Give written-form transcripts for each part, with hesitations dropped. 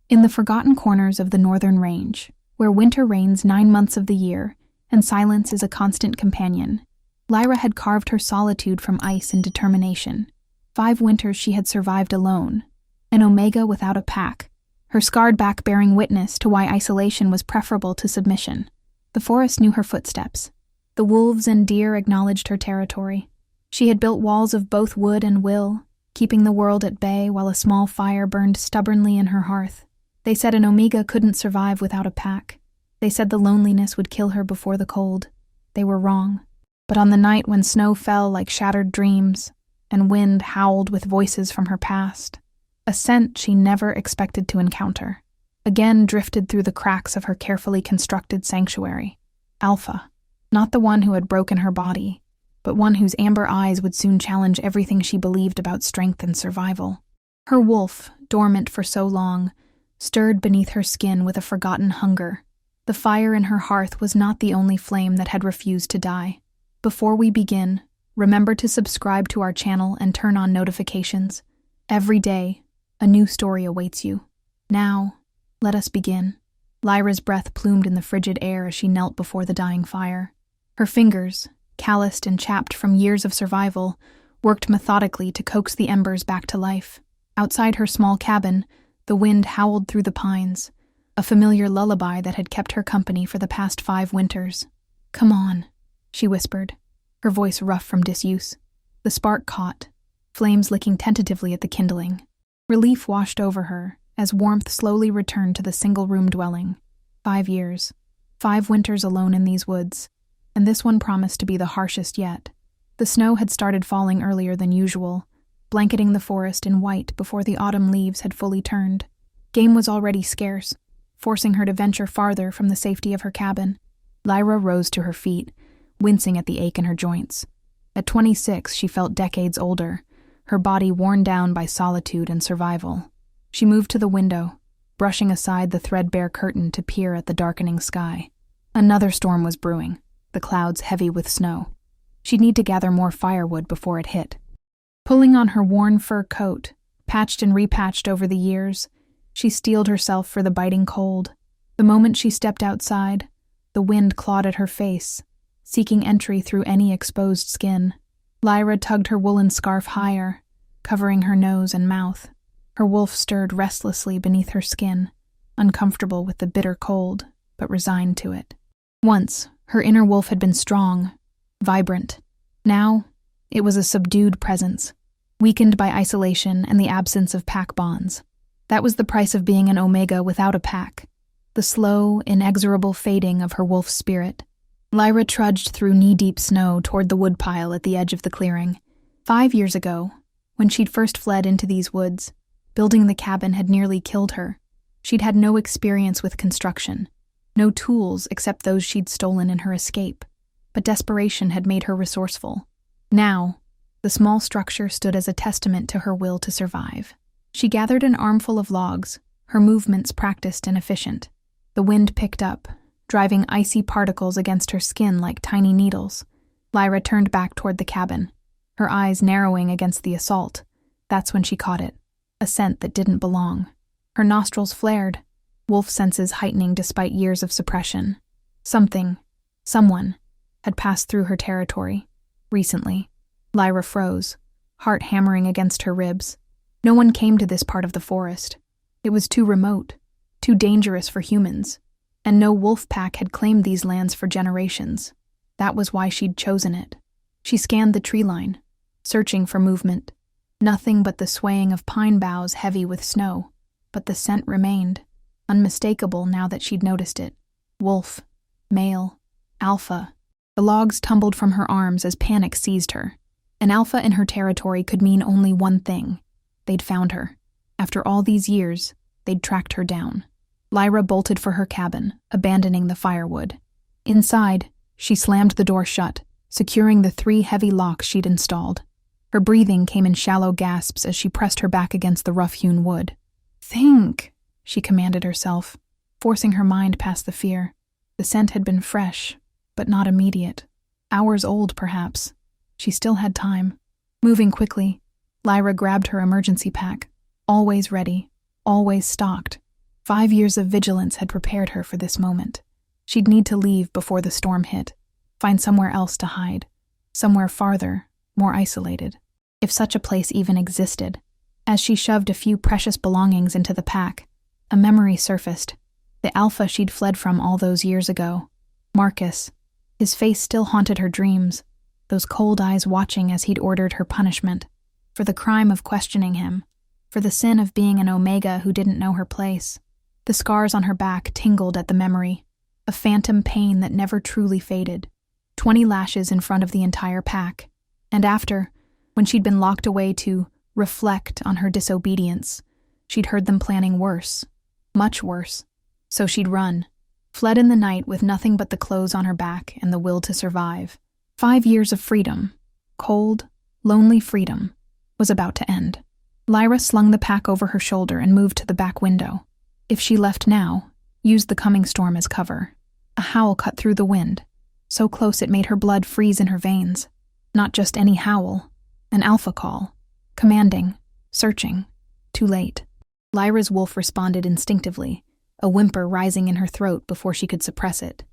In the forgotten corners of the northern range, where winter reigns 9 months of the year and silence is a constant companion, Lyra had carved her solitude from ice and determination. 5 winters she had survived alone, an omega without a pack, her scarred back bearing witness to why isolation was preferable to submission. The forest knew her footsteps. The wolves and deer acknowledged her territory. She had built walls of both wood and will, keeping the world at bay while a small fire burned stubbornly in her hearth. They said an omega couldn't survive without a pack. They said the loneliness would kill her before the cold. They were wrong. But on the night when snow fell like shattered dreams, and wind howled with voices from her past, a scent she never expected to encounter again drifted through the cracks of her carefully constructed sanctuary. Alpha, not the one who had broken her body, but one whose amber eyes would soon challenge everything she believed about strength and survival. Her wolf, dormant for so long, stirred beneath her skin with a forgotten hunger. The fire in her hearth was not the only flame that had refused to die. Before we begin, remember to subscribe to our channel and turn on notifications. Every day, a new story awaits you. Now, let us begin. Lyra's breath plumed in the frigid air as she knelt before the dying fire. Her fingers, calloused and chapped from years of survival, worked methodically to coax the embers back to life. Outside her small cabin, the wind howled through the pines, a familiar lullaby that had kept her company for the past 5 winters. "Come on," she whispered, her voice rough from disuse. The spark caught, flames licking tentatively at the kindling. Relief washed over her as warmth slowly returned to the single-room dwelling. 5 years, 5 winters alone in these woods, and this one promised to be the harshest yet. The snow had started falling earlier than usual, blanketing the forest in white before the autumn leaves had fully turned. Game was already scarce, forcing her to venture farther from the safety of her cabin. Lyra rose to her feet, wincing at the ache in her joints. At 26, she felt decades older, her body worn down by solitude and survival. She moved to the window, brushing aside the threadbare curtain to peer at the darkening sky. Another storm was brewing, the clouds heavy with snow. She'd need to gather more firewood before it hit. Pulling on her worn fur coat, patched and repatched over the years, she steeled herself for the biting cold. The moment she stepped outside, the wind clawed at her face, seeking entry through any exposed skin. Lyra tugged her woolen scarf higher, covering her nose and mouth. Her wolf stirred restlessly beneath her skin, uncomfortable with the bitter cold, but resigned to it. Once, her inner wolf had been strong, vibrant. Now, it was a subdued presence, weakened by isolation and the absence of pack bonds. That was the price of being an omega without a pack, the slow, inexorable fading of her wolf's spirit. Lyra trudged through knee-deep snow toward the woodpile at the edge of the clearing. 5 years ago, when she'd first fled into these woods, building the cabin had nearly killed her. She'd had no experience with construction, no tools except those she'd stolen in her escape, but desperation had made her resourceful. Now, the small structure stood as a testament to her will to survive. She gathered an armful of logs, her movements practiced and efficient. The wind picked up, driving icy particles against her skin like tiny needles. Lyra turned back toward the cabin, her eyes narrowing against the assault. That's when she caught it, a scent that didn't belong. Her nostrils flared, wolf senses heightening despite years of suppression. Someone, had passed through her territory. Recently. Lyra froze, heart hammering against her ribs. No one came to this part of the forest. It was too remote, too dangerous for humans, and no wolf pack had claimed these lands for generations. That was why she'd chosen it. She scanned the tree line, searching for movement. Nothing but the swaying of pine boughs heavy with snow, but the scent remained, unmistakable now that she'd noticed it. Wolf, male, alpha. The logs tumbled from her arms as panic seized her. An alpha in her territory could mean only one thing. They'd found her. After all these years, they'd tracked her down. Lyra bolted for her cabin, abandoning the firewood. Inside, she slammed the door shut, securing the 3 heavy locks she'd installed. Her breathing came in shallow gasps as she pressed her back against the rough-hewn wood. "Think," she commanded herself, forcing her mind past the fear. The scent had been fresh, but not immediate. Hours old, perhaps. She still had time. Moving quickly, Lyra grabbed her emergency pack, always ready, always stocked. 5 years of vigilance had prepared her for this moment. She'd need to leave before the storm hit, find somewhere else to hide, somewhere farther, more isolated, if such a place even existed. As she shoved a few precious belongings into the pack, a memory surfaced, the Alpha she'd fled from all those years ago. Marcus. His face still haunted her dreams, those cold eyes watching as he'd ordered her punishment, for the crime of questioning him, for the sin of being an Omega who didn't know her place. The scars on her back tingled at the memory, a phantom pain that never truly faded. 20 lashes in front of the entire pack. And after, when she'd been locked away to reflect on her disobedience, she'd heard them planning worse, much worse. So she'd run, fled in the night with nothing but the clothes on her back and the will to survive. 5 years of freedom, cold, lonely freedom, was about to end. Lyra slung the pack over her shoulder and moved to the back window. If she left now, used the coming storm as cover. A howl cut through the wind, so close it made her blood freeze in her veins. Not just any howl, an Alpha call, commanding, searching. Too late. Lyra's wolf responded instinctively, a whimper rising in her throat before she could suppress it.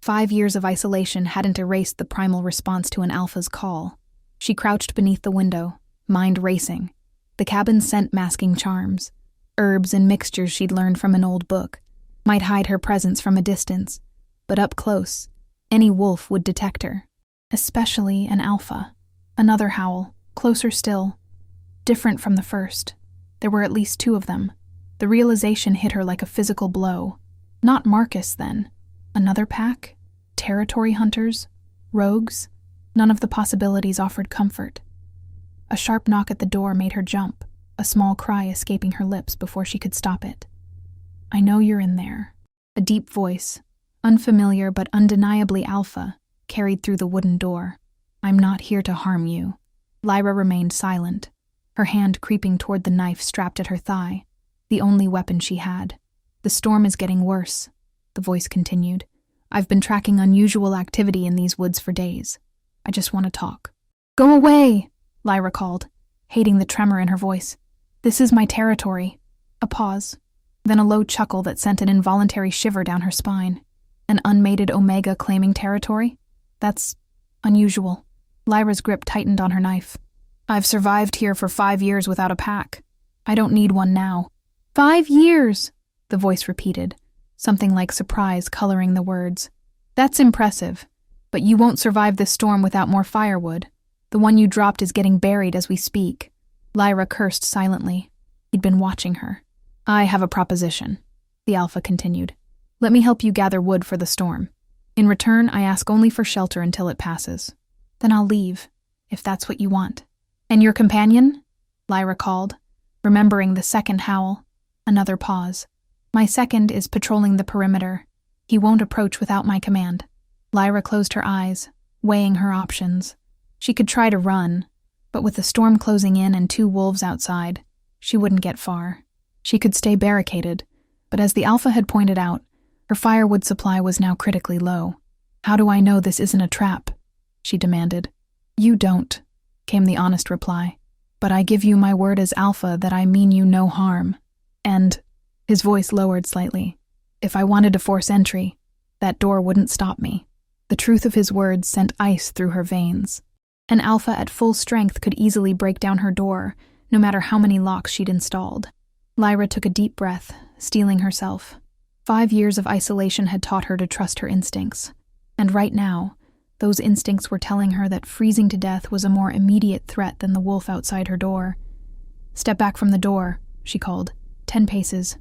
5 years of isolation hadn't erased the primal response to an Alpha's call. She crouched beneath the window, mind racing, the cabin's scent masking charms. Herbs and mixtures she'd learned from an old book might hide her presence from a distance, but up close, any wolf would detect her. Especially an Alpha. Another howl, closer still. Different from the first. There were at least 2 of them. The realization hit her like a physical blow. Not Marcus, then. Another pack? Territory hunters? Rogues? None of the possibilities offered comfort. A sharp knock at the door made her jump, a small cry escaping her lips before she could stop it. "I know you're in there." A deep voice, unfamiliar but undeniably Alpha, carried through the wooden door. "I'm not here to harm you." Lyra remained silent, her hand creeping toward the knife strapped at her thigh, the only weapon she had. "The storm is getting worse," the voice continued. "I've been tracking unusual activity in these woods for days. I just want to talk." "Go away," Lyra called, hating the tremor in her voice. "This is my territory." A pause, then a low chuckle that sent an involuntary shiver down her spine. An unmated Omega claiming territory? That's unusual. Lyra's grip tightened on her knife. "I've survived here for 5 years without a pack. I don't need one now." 5 years, the voice repeated, something like surprise coloring the words. "That's impressive, but you won't survive this storm without more firewood. The one you dropped is getting buried as we speak." Lyra cursed silently. He'd been watching her. "I have a proposition," the Alpha continued. "Let me help you gather wood for the storm. In return, I ask only for shelter until it passes. Then I'll leave, if that's what you want." "And your companion?" Lyra called, remembering the second howl. Another pause. "My second is patrolling the perimeter. He won't approach without my command." Lyra closed her eyes, weighing her options. She could try to run, but with the storm closing in and 2 wolves outside, she wouldn't get far. She could stay barricaded, but as the Alpha had pointed out, her firewood supply was now critically low. "How do I know this isn't a trap?" she demanded. "You don't," came the honest reply. "But I give you my word as Alpha that I mean you no harm. And," his voice lowered slightly, "if I wanted to force entry, that door wouldn't stop me." The truth of his words sent ice through her veins. An Alpha at full strength could easily break down her door, no matter how many locks she'd installed. Lyra took a deep breath, steeling herself. 5 years of isolation had taught her to trust her instincts. And right now, those instincts were telling her that freezing to death was a more immediate threat than the wolf outside her door. "Step back from the door," she called. 10 paces.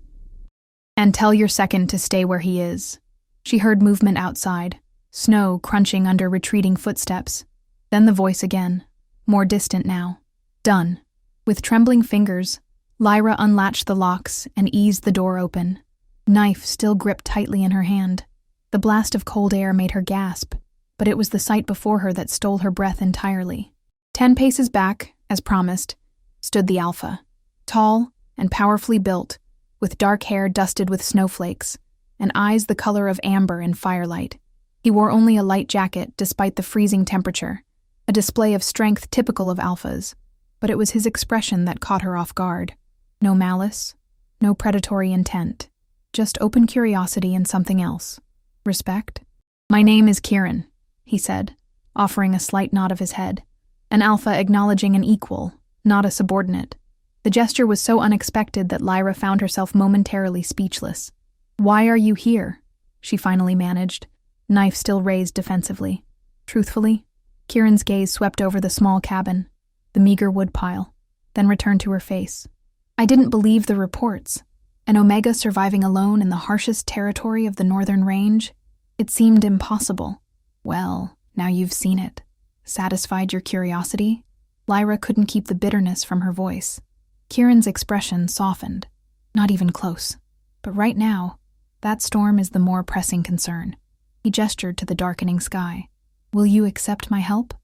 "And tell your second to stay where he is." She heard movement outside, snow crunching under retreating footsteps. Then the voice again, more distant now. "Done." With trembling fingers, Lyra unlatched the locks and eased the door open. Knife still gripped tightly in her hand. The blast of cold air made her gasp, but it was the sight before her that stole her breath entirely. 10 paces back, as promised, stood the Alpha, tall and powerfully built, with dark hair dusted with snowflakes, and eyes the color of amber in firelight. He wore only a light jacket despite the freezing temperature, a display of strength typical of Alphas, but it was his expression that caught her off guard. No malice, no predatory intent, just open curiosity and something else. Respect? My name is Kieran, he said, offering a slight nod of his head, an alpha acknowledging an equal, not a subordinate. The gesture was so unexpected that Lyra found herself momentarily speechless. Why are you here? She finally managed, knife still raised defensively. Truthfully, Kieran's gaze swept over the small cabin, the meager woodpile, then returned to her face. I didn't believe the reports. An Omega surviving alone in the harshest territory of the Northern Range? It seemed impossible. Well, now you've seen it. Satisfied your curiosity? Lyra couldn't keep the bitterness from her voice. Kieran's expression softened. Not even close. But right now, that storm is the more pressing concern. He gestured to the darkening sky. Will you accept my help?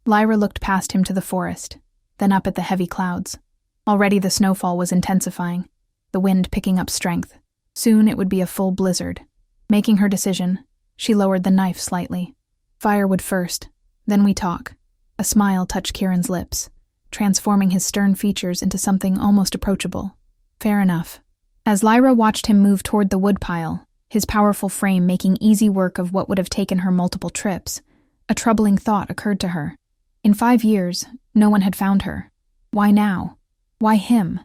Lyra looked past him to the forest, then up at the heavy clouds. Already the snowfall was intensifying, the wind picking up strength. Soon it would be a full blizzard. Making her decision, she lowered the knife slightly. Firewood first, then we talk. A smile touched Kieran's lips, transforming his stern features into something almost approachable. Fair enough. As Lyra watched him move toward the woodpile, his powerful frame making easy work of what would have taken her multiple trips, a troubling thought occurred to her. In 5 years, no one had found her. Why now? Why him?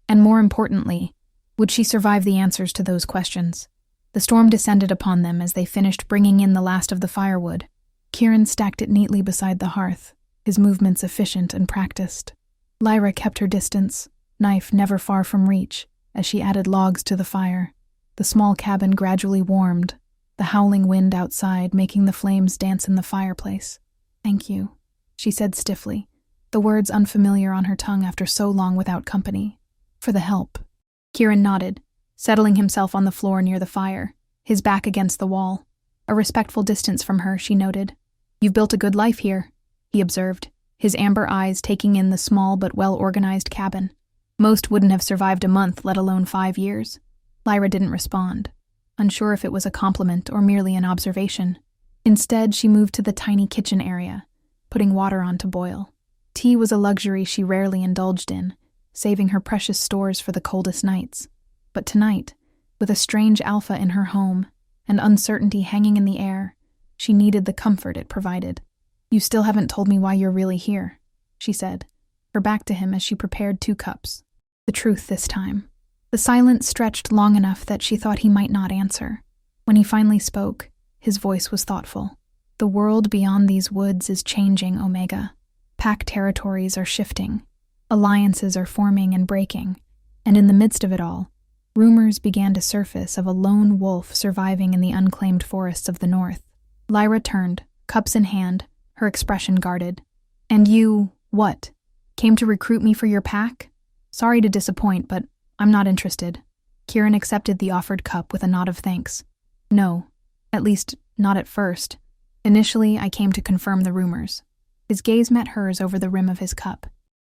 And more importantly, would she survive the answers to those questions? The storm descended upon them as they finished bringing in the last of the firewood. Kieran stacked it neatly beside the hearth, his movements efficient and practiced. Lyra kept her distance, knife never far from reach, as she added logs to the fire. The small cabin gradually warmed, the howling wind outside making the flames dance in the fireplace. Thank you, she said stiffly, the words unfamiliar on her tongue after so long without company. For the help. Kieran nodded, settling himself on the floor near the fire, his back against the wall. A respectful distance from her, she noted. You've built a good life here, he observed, his amber eyes taking in the small but well-organized cabin. Most wouldn't have survived a month, let alone 5 years. Lyra didn't respond, unsure if it was a compliment or merely an observation. Instead, she moved to the tiny kitchen area, putting water on to boil. Tea was a luxury she rarely indulged in, saving her precious stores for the coldest nights. But tonight, with a strange alpha in her home and uncertainty hanging in the air, she needed the comfort it provided. You still haven't told me why you're really here, she said, her back to him as she prepared 2 cups. The truth this time. The silence stretched long enough that she thought he might not answer. When he finally spoke, his voice was thoughtful. The world beyond these woods is changing, Omega. Pack territories are shifting. Alliances are forming and breaking. And in the midst of it all, rumors began to surface of a lone wolf surviving in the unclaimed forests of the north. Lyra turned, cups in hand, her expression guarded. And you, what? Came to recruit me for your pack? Sorry to disappoint, but I'm not interested. Kieran accepted the offered cup with a nod of thanks. No, at least not at first. Initially, I came to confirm the rumors. His gaze met hers over the rim of his cup.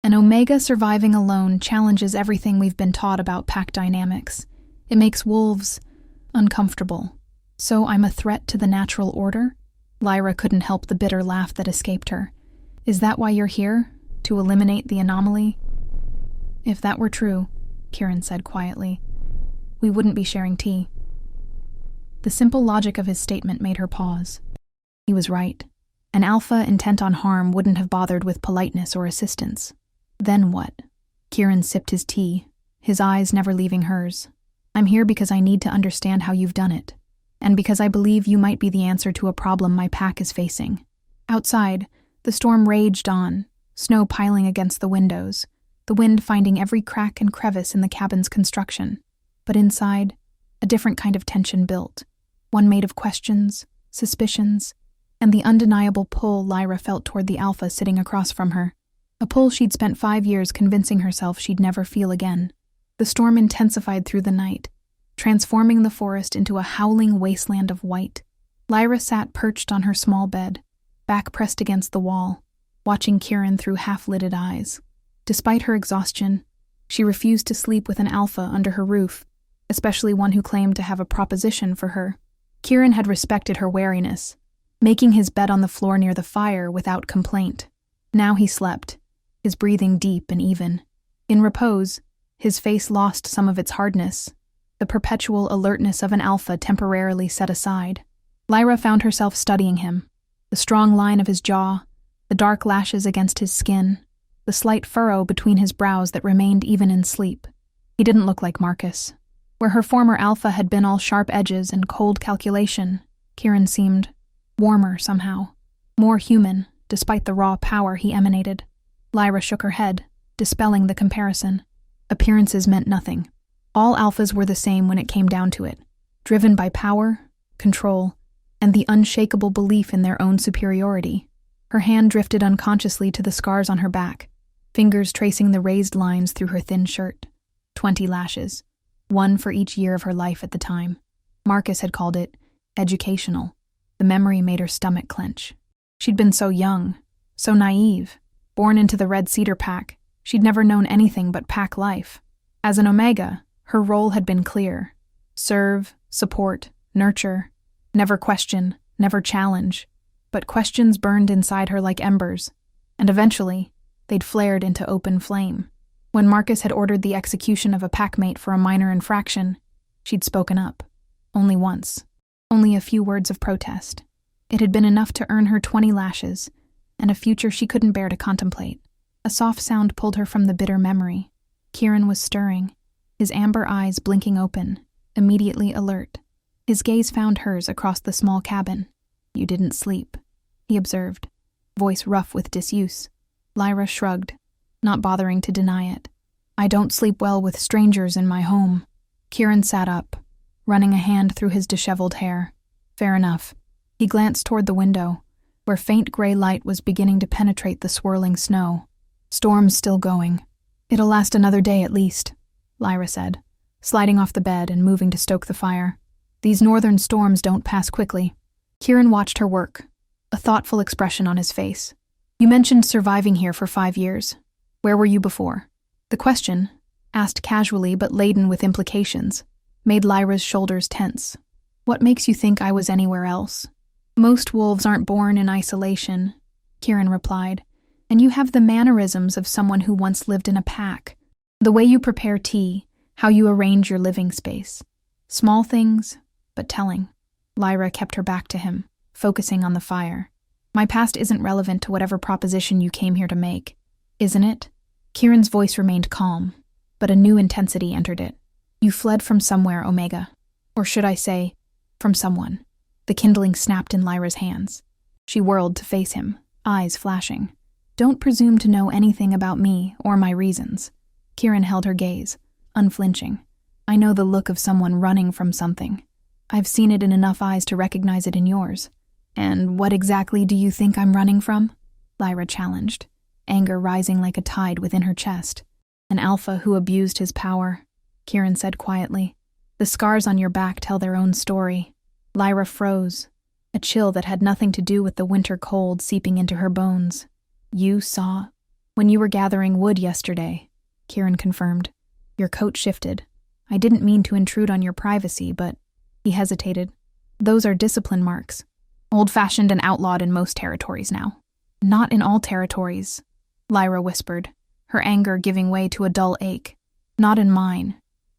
An Omega surviving alone challenges everything we've been taught about pack dynamics. It makes wolves uncomfortable. So I'm a threat to the natural order? Lyra couldn't help the bitter laugh that escaped her. Is that why you're here? To eliminate the anomaly? If that were true, Kieran said quietly, we wouldn't be sharing tea. The simple logic of his statement made her pause. He was right. An alpha intent on harm wouldn't have bothered with politeness or assistance. Then what? Kieran sipped his tea, his eyes never leaving hers. I'm here because I need to understand how you've done it, and because I believe you might be the answer to a problem my pack is facing. Outside, the storm raged on, snow piling against the windows, the wind finding every crack and crevice in the cabin's construction. But inside, a different kind of tension built, one made of questions, suspicions, and the undeniable pull Lyra felt toward the alpha sitting across from her, a pull she'd spent 5 years convincing herself she'd never feel again. The storm intensified through the night, transforming the forest into a howling wasteland of white. Lyra sat perched on her small bed, back pressed against the wall, watching Kieran through half-lidded eyes. Despite her exhaustion, she refused to sleep with an alpha under her roof, especially one who claimed to have a proposition for her. Kieran had respected her wariness, making his bed on the floor near the fire without complaint. Now he slept, his breathing deep and even. In repose, his face lost some of its hardness, the perpetual alertness of an alpha temporarily set aside. Lyra found herself studying him, the strong line of his jaw, the dark lashes against his skin, the slight furrow between his brows that remained even in sleep. He didn't look like Marcus. Where her former alpha had been all sharp edges and cold calculation, Kieran seemed warmer somehow, more human, despite the raw power he emanated. Lyra shook her head, dispelling the comparison. Appearances meant nothing. All alphas were the same when it came down to it, driven by power, control, and the unshakable belief in their own superiority. Her hand drifted unconsciously to the scars on her back, fingers tracing the raised lines through her thin shirt. 20 lashes, one for each year of her life at the time. Marcus had called it educational. The memory made her stomach clench. She'd been so young, so naive. Born into the Red Cedar Pack, she'd never known anything but pack life. As an Omega, her role had been clear. Serve, support, nurture. Never question, never challenge. But questions burned inside her like embers, and eventually, they'd flared into open flame. When Marcus had ordered the execution of a packmate for a minor infraction, she'd spoken up. Only once. Only a few words of protest. It had been enough to earn her 20 lashes, and a future she couldn't bear to contemplate. A soft sound pulled her from the bitter memory. Kieran was stirring, his amber eyes blinking open, immediately alert. His gaze found hers across the small cabin. "You didn't sleep," he observed, voice rough with disuse. Lyra shrugged, not bothering to deny it. "I don't sleep well with strangers in my home." Kieran sat up, running a hand through his disheveled hair. "Fair enough." He glanced toward the window, where faint gray light was beginning to penetrate the swirling snow. "Storm's still going. It'll last another day at least," Lyra said, sliding off the bed and moving to stoke the fire. "These northern storms don't pass quickly." Kieran watched her work, a thoughtful expression on his face. "You mentioned surviving here for 5 years. Where were you before?" The question, asked casually but laden with implications, made Lyra's shoulders tense. "What makes you think I was anywhere else?" "Most wolves aren't born in isolation," Kieran replied, "and you have the mannerisms of someone who once lived in a pack. The way you prepare tea, how you arrange your living space. Small things, but telling." Lyra kept her back to him, focusing on the fire. "My past isn't relevant to whatever proposition you came here to make, isn't it?" Kieran's voice remained calm, but a new intensity entered it. "You fled from somewhere, Omega. Or should I say, from someone." The kindling snapped in Lyra's hands. She whirled to face him, eyes flashing. "Don't presume to know anything about me or my reasons." Kieran held her gaze, unflinching. "I know the look of someone running from something. I've seen it in enough eyes to recognize it in yours." "And what exactly do you think I'm running from?" Lyra challenged, anger rising like a tide within her chest. "An alpha who abused his power," Kieran said quietly. "The scars on your back tell their own story." Lyra froze, a chill that had nothing to do with the winter cold seeping into her bones. "You saw when you were gathering wood yesterday," Kieran confirmed. "Your coat shifted. I didn't mean to intrude on your privacy, but..." He hesitated. "Those are discipline marks. Old-fashioned and outlawed in most territories now." "Not in all territories," Lyra whispered, her anger giving way to a dull ache. "Not in mine.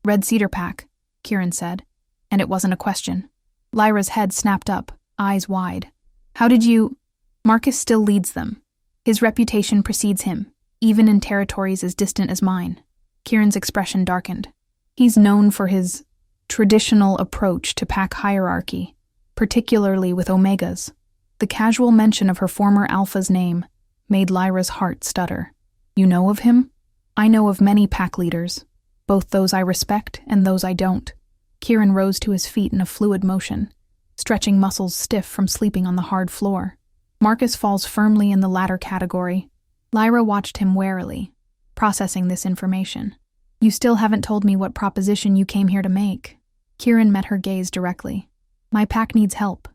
Red Cedar Pack," Kieran said, and it wasn't a question. Lyra's head snapped up, eyes wide. "How did you..." "Marcus still leads them. His reputation precedes him, even in territories as distant as mine." Kieran's expression darkened. "He's known for his traditional approach to pack hierarchy, particularly with Omegas." The casual mention of her former alpha's name made Lyra's heart stutter. "You know of him?" "I know of many pack leaders, both those I respect and those I don't." Kieran rose to his feet in a fluid motion, stretching muscles stiff from sleeping on the hard floor. Marcus falls firmly in the latter category. Lyra watched him warily, processing this information. "You still haven't told me what proposition you came here to make." Kieran met her gaze directly. "My pack needs help,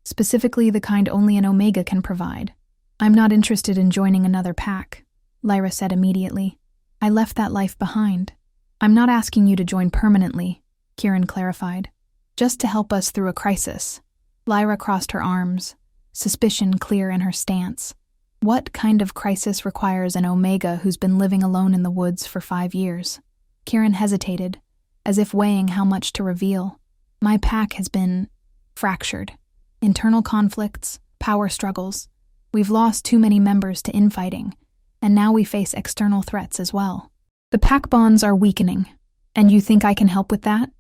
specifically the kind only an Omega can provide." "I'm not interested in joining another pack," Lyra said immediately. "I left that life behind." "I'm not asking you to join permanently," Kieran clarified. "Just to help us through a crisis." Lyra crossed her arms, suspicion clear in her stance. What kind of crisis requires an Omega who's been living alone in the woods for 5 years? Kieran hesitated, as if weighing how much to reveal. My pack has been fractured. Internal conflicts, power struggles. We've lost too many members to infighting, and now we face external threats as well. The pack bonds are weakening, and you think I can help with that?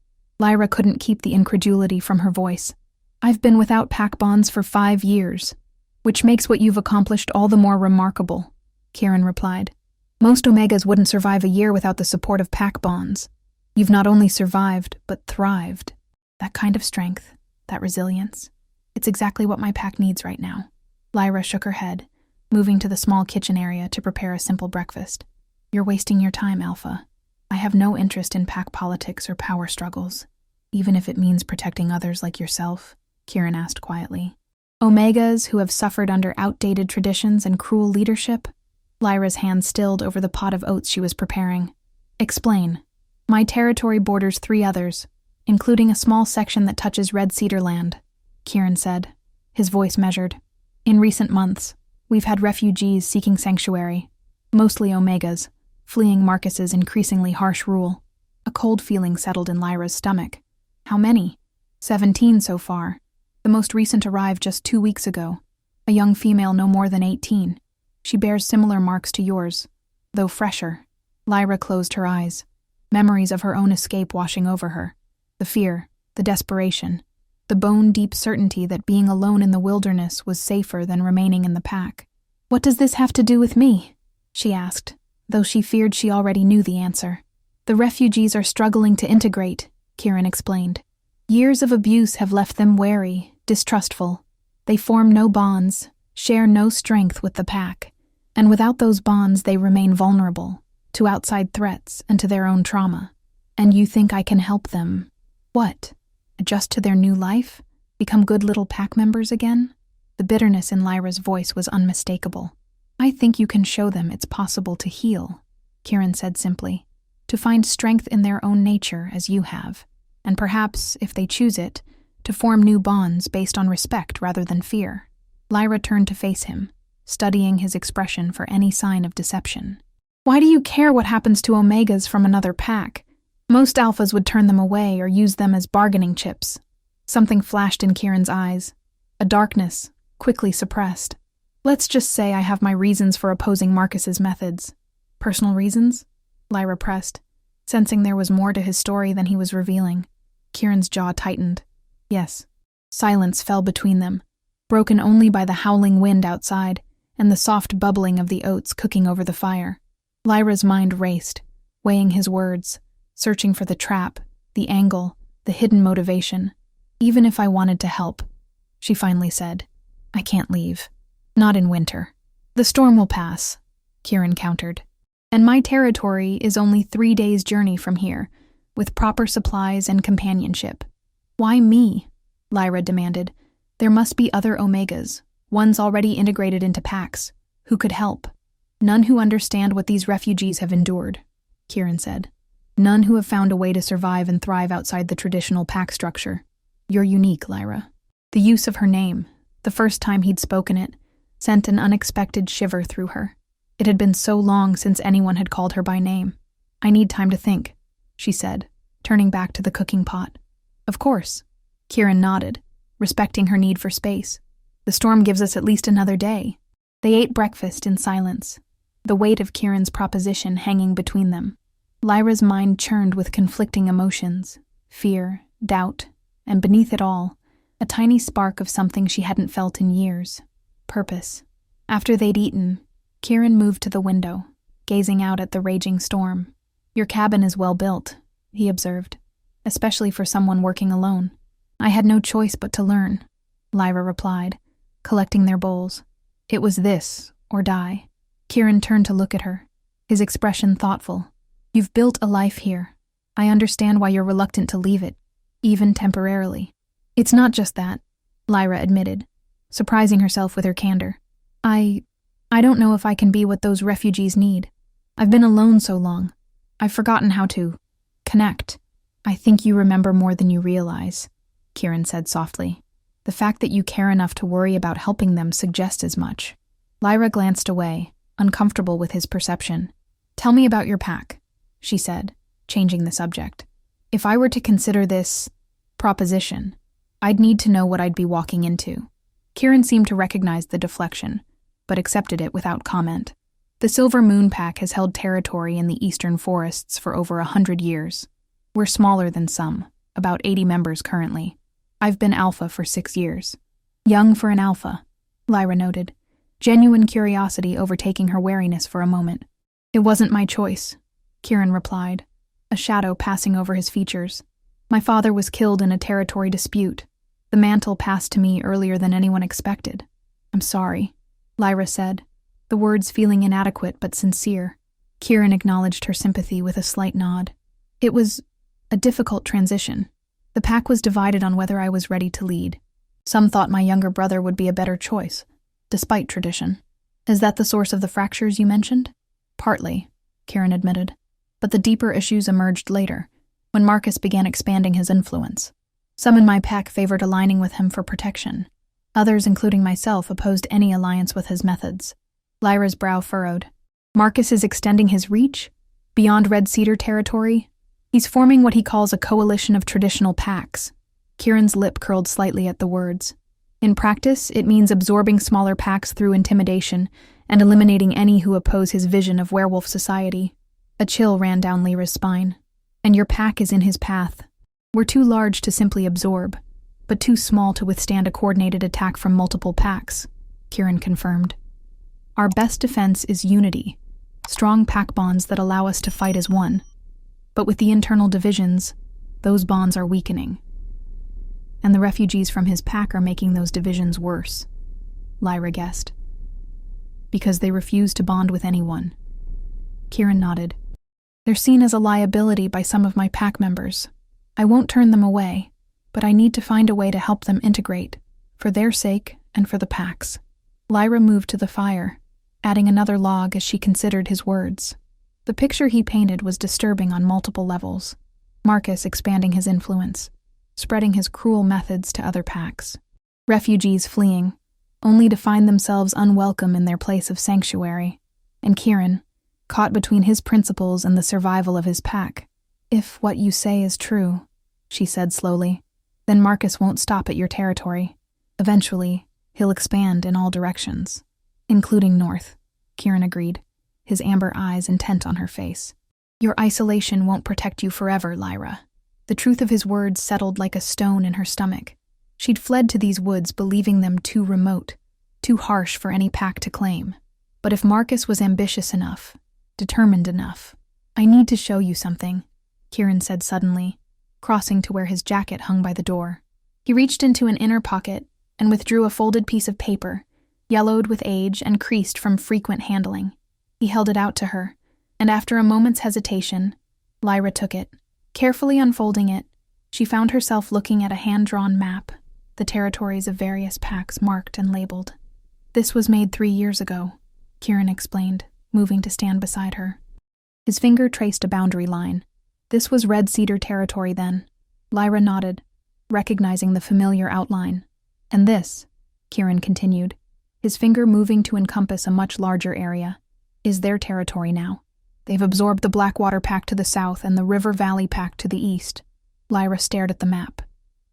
Lyra couldn't keep the incredulity from her voice. I've been without pack bonds for 5 years, which makes what you've accomplished all the more remarkable, Kieran replied. Most Omegas wouldn't survive a year without the support of pack bonds. You've not only survived, but thrived. That kind of strength, that resilience, it's exactly what my pack needs right now. Lyra shook her head, moving to the small kitchen area to prepare a simple breakfast. You're wasting your time, Alpha. I have no interest in pack politics or power struggles, even if it means protecting others like yourself, Kieran asked quietly. Omegas who have suffered under outdated traditions and cruel leadership? Lyra's hand stilled over the pot of oats she was preparing. Explain. My territory borders 3 others, including a small section that touches Red Cedar Land, Kieran said, his voice measured. In recent months, we've had refugees seeking sanctuary, mostly Omegas, fleeing Marcus's increasingly harsh rule. A cold feeling settled in Lyra's stomach. How many? 17 so far. The most recent arrived just 2 weeks ago, a young female no more than 18. She bears similar marks to yours, though fresher. Lyra closed her eyes, memories of her own escape washing over her. The fear, the desperation, the bone-deep certainty that being alone in the wilderness was safer than remaining in the pack. What does this have to do with me? She asked, though she feared she already knew the answer. The refugees are struggling to integrate, Kieran explained. Years of abuse have left them wary, distrustful. They form no bonds, share no strength with the pack, and without those bonds they remain vulnerable to outside threats and to their own trauma. And you think I can help them? What? Adjust to their new life? Become good little pack members again? The bitterness in Lyra's voice was unmistakable. I think you can show them it's possible to heal, Kieran said simply, to find strength in their own nature as you have, and perhaps, if they choose it, to form new bonds based on respect rather than fear. Lyra turned to face him, studying his expression for any sign of deception. Why do you care what happens to Omegas from another pack? Most Alphas would turn them away or use them as bargaining chips. Something flashed in Kieran's eyes, a darkness, quickly suppressed. Let's just say I have my reasons for opposing Marcus's methods. Personal reasons? Lyra pressed, sensing there was more to his story than he was revealing. Kieran's jaw tightened. Yes. Silence fell between them, broken only by the howling wind outside and the soft bubbling of the oats cooking over the fire. Lyra's mind raced, weighing his words, searching for the trap, the angle, the hidden motivation. Even if I wanted to help, she finally said, I can't leave. Not in winter. The storm will pass, Kieran countered. And my territory is only 3 days' journey from here, with proper supplies and companionship. Why me? Lyra demanded. There must be other Omegas, ones already integrated into packs, who could help. None who understand what these refugees have endured, Kieran said. None who have found a way to survive and thrive outside the traditional pack structure. You're unique, Lyra. The use of her name, the first time he'd spoken it, sent an unexpected shiver through her. It had been so long since anyone had called her by name. I need time to think, she said, turning back to the cooking pot. Of course. Kieran nodded, respecting her need for space. The storm gives us at least another day. They ate breakfast in silence, the weight of Kieran's proposition hanging between them. Lyra's mind churned with conflicting emotions, fear, doubt, and beneath it all, a tiny spark of something she hadn't felt in years. Purpose. After they'd eaten, Kieran moved to the window, gazing out at the raging storm. Your cabin is well built, he observed, especially for someone working alone. I had no choice but to learn, Lyra replied, collecting their bowls. It was this, or die. Kieran turned to look at her, his expression thoughtful. You've built a life here. I understand why you're reluctant to leave it, even temporarily. It's not just that, Lyra admitted, surprising herself with her candor. I don't know if I can be what those refugees need. I've been alone so long. I've forgotten how to connect. I think you remember more than you realize, Kieran said softly. The fact that you care enough to worry about helping them suggests as much. Lyra glanced away, uncomfortable with his perception. Tell me about your pack, she said, changing the subject. If I were to consider this proposition, I'd need to know what I'd be walking into. Kieran seemed to recognize the deflection, but accepted it without comment. The Silver Moon Pack has held territory in the eastern forests for over 100 years. We're smaller than some, about 80 members currently. I've been alpha for 6 years. Young for an alpha, Lyra noted, genuine curiosity overtaking her wariness for a moment. It wasn't my choice, Kieran replied, a shadow passing over his features. My father was killed in a territory dispute. The mantle passed to me earlier than anyone expected. I'm sorry, Lyra said, the words feeling inadequate but sincere. Kieran acknowledged her sympathy with a slight nod. It was a difficult transition. The pack was divided on whether I was ready to lead. Some thought my younger brother would be a better choice, despite tradition. Is that the source of the fractures you mentioned? Partly, Kieran admitted. But the deeper issues emerged later, when Marcus began expanding his influence. Some in my pack favored aligning with him for protection. Others, including myself, opposed any alliance with his methods. Lyra's brow furrowed. Marcus is extending his reach? Beyond Red Cedar territory? He's forming what he calls a coalition of traditional packs. Kieran's lip curled slightly at the words. In practice, it means absorbing smaller packs through intimidation and eliminating any who oppose his vision of werewolf society. A chill ran down Lyra's spine. And your pack is in his path. We're too large to simply absorb, but too small to withstand a coordinated attack from multiple packs, Kieran confirmed. Our best defense is unity, strong pack bonds that allow us to fight as one. But with the internal divisions, those bonds are weakening. And the refugees from his pack are making those divisions worse, Lyra guessed. Because they refuse to bond with anyone. Kieran nodded. They're seen as a liability by some of my pack members. I won't turn them away, but I need to find a way to help them integrate, for their sake and for the pack's. Lyra moved to the fire, adding another log as she considered his words. The picture he painted was disturbing on multiple levels. Marcus expanding his influence, spreading his cruel methods to other packs. Refugees fleeing, only to find themselves unwelcome in their place of sanctuary. And Kieran, caught between his principles and the survival of his pack. If what you say is true, she said slowly, then Marcus won't stop at your territory. Eventually, he'll expand in all directions, including north, Kieran agreed, his amber eyes intent on her face. Your isolation won't protect you forever, Lyra. The truth of his words settled like a stone in her stomach. She'd fled to these woods believing them too remote, too harsh for any pack to claim. But if Marcus was ambitious enough, determined enough, I need to show you something, Kieran said suddenly, crossing to where his jacket hung by the door. He reached into an inner pocket and withdrew a folded piece of paper, yellowed with age and creased from frequent handling. He held it out to her, and after a moment's hesitation, Lyra took it. Carefully unfolding it, she found herself looking at a hand-drawn map, the territories of various packs marked and labeled. This was made 3 years ago, Kieran explained, moving to stand beside her. His finger traced a boundary line. This was Red Cedar territory then. Lyra nodded, recognizing the familiar outline. And this, Kieran continued, his finger moving to encompass a much larger area, is their territory now. They've absorbed the Blackwater Pack to the south and the River Valley Pack to the east. Lyra stared at the map,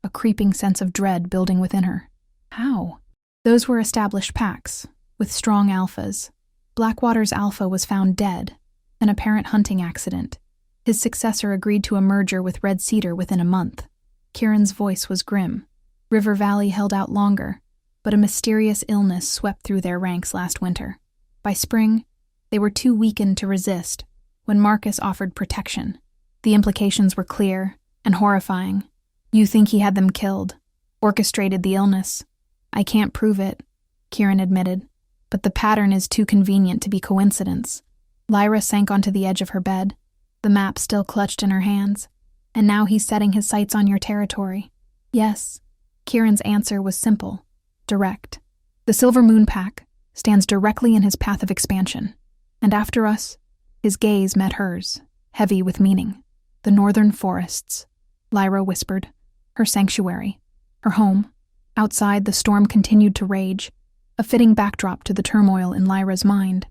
a creeping sense of dread building within her. How? Those were established packs, with strong alphas. Blackwater's alpha was found dead, an apparent hunting accident. His successor agreed to a merger with Red Cedar within a month. Kieran's voice was grim. River Valley held out longer, but a mysterious illness swept through their ranks last winter. By spring, they were too weakened to resist when Marcus offered protection. The implications were clear and horrifying. You think he had them killed, orchestrated the illness. I can't prove it, Kieran admitted. But the pattern is too convenient to be coincidence. Lyra sank onto the edge of her bed, the map still clutched in her hands. And now he's setting his sights on your territory. Yes. Kieran's answer was simple, direct. The Silver Moon Pack stands directly in his path of expansion. And after us, his gaze met hers, heavy with meaning. The northern forests, Lyra whispered, her sanctuary, her home. Outside, the storm continued to rage, a fitting backdrop to the turmoil in Lyra's mind.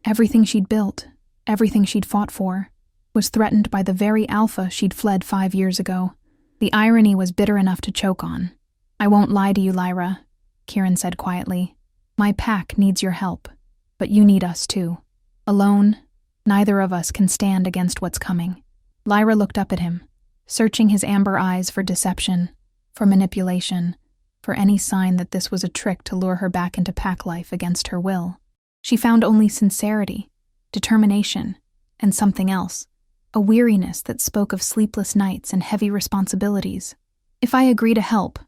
Everything she'd built, everything she'd fought for, was threatened by the very Alpha she'd fled 5 years ago. The irony was bitter enough to choke on. "I won't lie to you, Lyra," Kieran said quietly. "My pack needs your help, but you need us too. Alone, neither of us can stand against what's coming." Lyra looked up at him, searching his amber eyes for deception, for manipulation, for any sign that this was a trick to lure her back into pack life against her will. She found only sincerity, determination, and something else, a weariness that spoke of sleepless nights and heavy responsibilities. "If I agree to help,"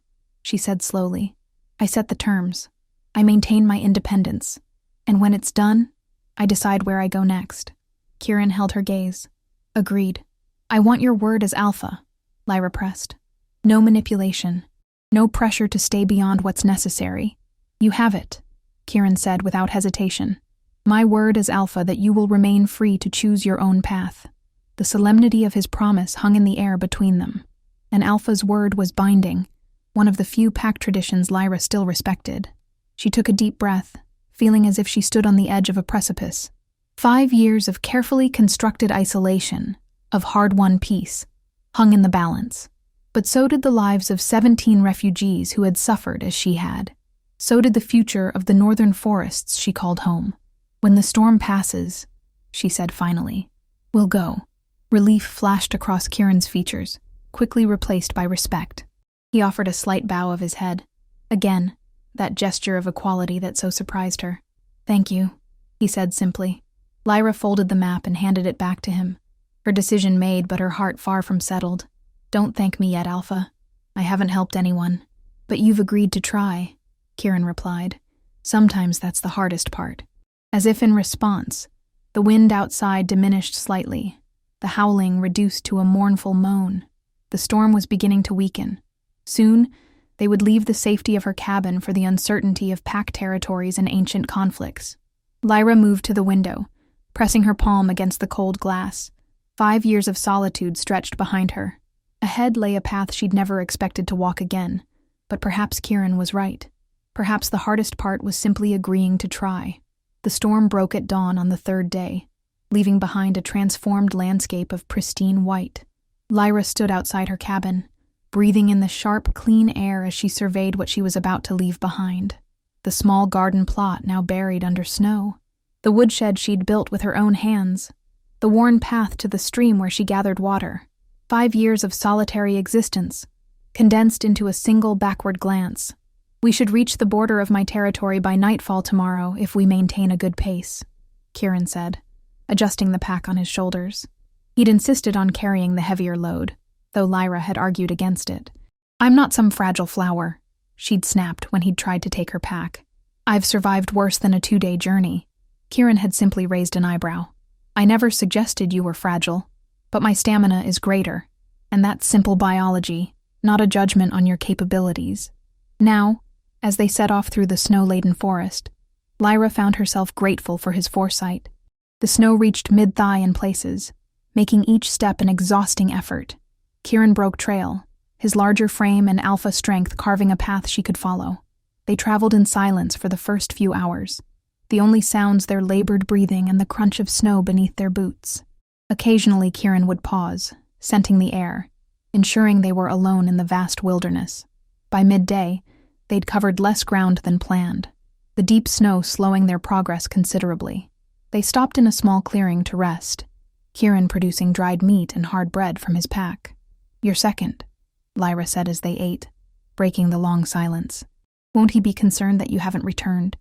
she said slowly, "I set the terms. I maintain my independence. And when it's done, I decide where I go next." Kieran held her gaze. "Agreed. I want your word as Alpha," Lyra pressed. "No manipulation. No pressure to stay beyond what's necessary." "You have it," Kieran said without hesitation. "My word as Alpha that you will remain free to choose your own path." The solemnity of his promise hung in the air between them. An Alpha's word was binding, one of the few pack traditions Lyra still respected. She took a deep breath, feeling as if she stood on the edge of a precipice. 5 years of carefully constructed isolation, of hard-won peace, hung in the balance. But so did the lives of 17 refugees who had suffered as she had. So did the future of the northern forests she called home. "When the storm passes," she said finally, "we'll go." Relief flashed across Kieran's features, quickly replaced by respect. He offered a slight bow of his head. Again, that gesture of equality that so surprised her. "Thank you," he said simply. Lyra folded the map and handed it back to him. Her decision made, but her heart far from settled. "Don't thank me yet, Alpha. I haven't helped anyone." "But you've agreed to try," Kieran replied. "Sometimes that's the hardest part." As if in response, the wind outside diminished slightly, the howling reduced to a mournful moan. The storm was beginning to weaken. Soon, they would leave the safety of her cabin for the uncertainty of pack territories and ancient conflicts. Lyra moved to the window, pressing her palm against the cold glass. 5 years of solitude stretched behind her. Ahead lay a path she'd never expected to walk again, but perhaps Kieran was right. Perhaps the hardest part was simply agreeing to try. The storm broke at dawn on the 3rd day, leaving behind a transformed landscape of pristine white. Lyra stood outside her cabin, breathing in the sharp, clean air as she surveyed what she was about to leave behind. The small garden plot now buried under snow. The woodshed she'd built with her own hands. The worn path to the stream where she gathered water. 5 years of solitary existence, condensed into a single backward glance. "We should reach the border of my territory by nightfall tomorrow if we maintain a good pace," Kieran said, adjusting the pack on his shoulders. He'd insisted on carrying the heavier load, though Lyra had argued against it. "I'm not some fragile flower," she'd snapped when he'd tried to take her pack. "I've survived worse than a 2-day journey." Kieran had simply raised an eyebrow. "I never suggested you were fragile, but my stamina is greater, and that's simple biology, not a judgment on your capabilities." Now, as they set off through the snow-laden forest, Lyra found herself grateful for his foresight. The snow reached mid-thigh in places, making each step an exhausting effort. Kieran broke trail, his larger frame and alpha strength carving a path she could follow. They traveled in silence for the first few hours, the only sounds their labored breathing and the crunch of snow beneath their boots. Occasionally Kieran would pause, scenting the air, ensuring they were alone in the vast wilderness. By midday, they'd covered less ground than planned, the deep snow slowing their progress considerably. They stopped in a small clearing to rest, Kieran producing dried meat and hard bread from his pack. "Your second," Lyra said as they ate, breaking the long silence. "Won't he be concerned that you haven't returned?"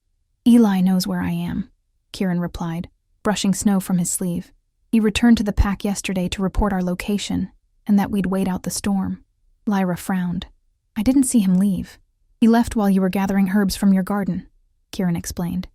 "Eli knows where I am," Kieran replied, brushing snow from his sleeve. "He returned to the pack yesterday to report our location, and that we'd wait out the storm." Lyra frowned. "I didn't see him leave. He left while you were gathering herbs from your garden," Kieran explained.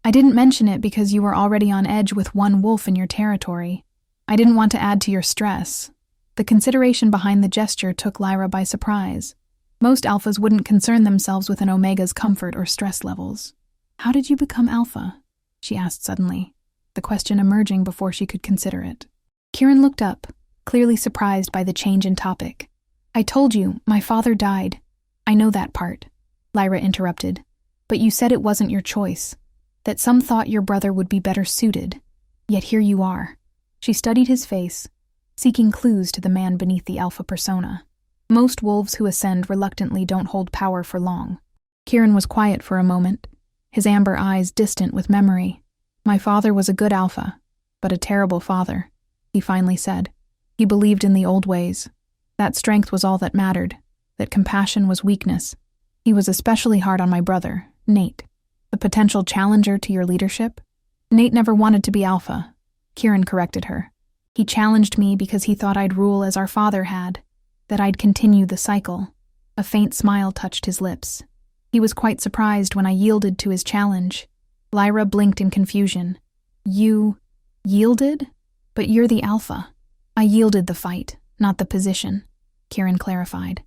"I didn't mention it because you were already on edge with one wolf in your territory. I didn't want to add to your stress." The consideration behind the gesture took Lyra by surprise. Most alphas wouldn't concern themselves with an omega's comfort or stress levels. "How did you become alpha?" she asked suddenly, the question emerging before she could consider it. Kieran looked up, clearly surprised by the change in topic. "I told you, my father died." "I know that part," Lyra interrupted. "But you said it wasn't your choice, that some thought your brother would be better suited. Yet here you are." She studied his face, seeking clues to the man beneath the alpha persona. Most wolves who ascend reluctantly don't hold power for long. Kieran was quiet for a moment, his amber eyes distant with memory. "My father was a good alpha, but a terrible father," he finally said. "He believed in the old ways. That strength was all that mattered, that compassion was weakness. He was especially hard on my brother, Nate, the potential challenger to your leadership." "Nate never wanted to be alpha," Kieran corrected her. "He challenged me because he thought I'd rule as our father had, that I'd continue the cycle." A faint smile touched his lips. He was quite surprised when I yielded to his challenge. Lyra blinked in confusion. "You yielded? But you're the alpha." "I yielded the fight, not the position," Kieran clarified.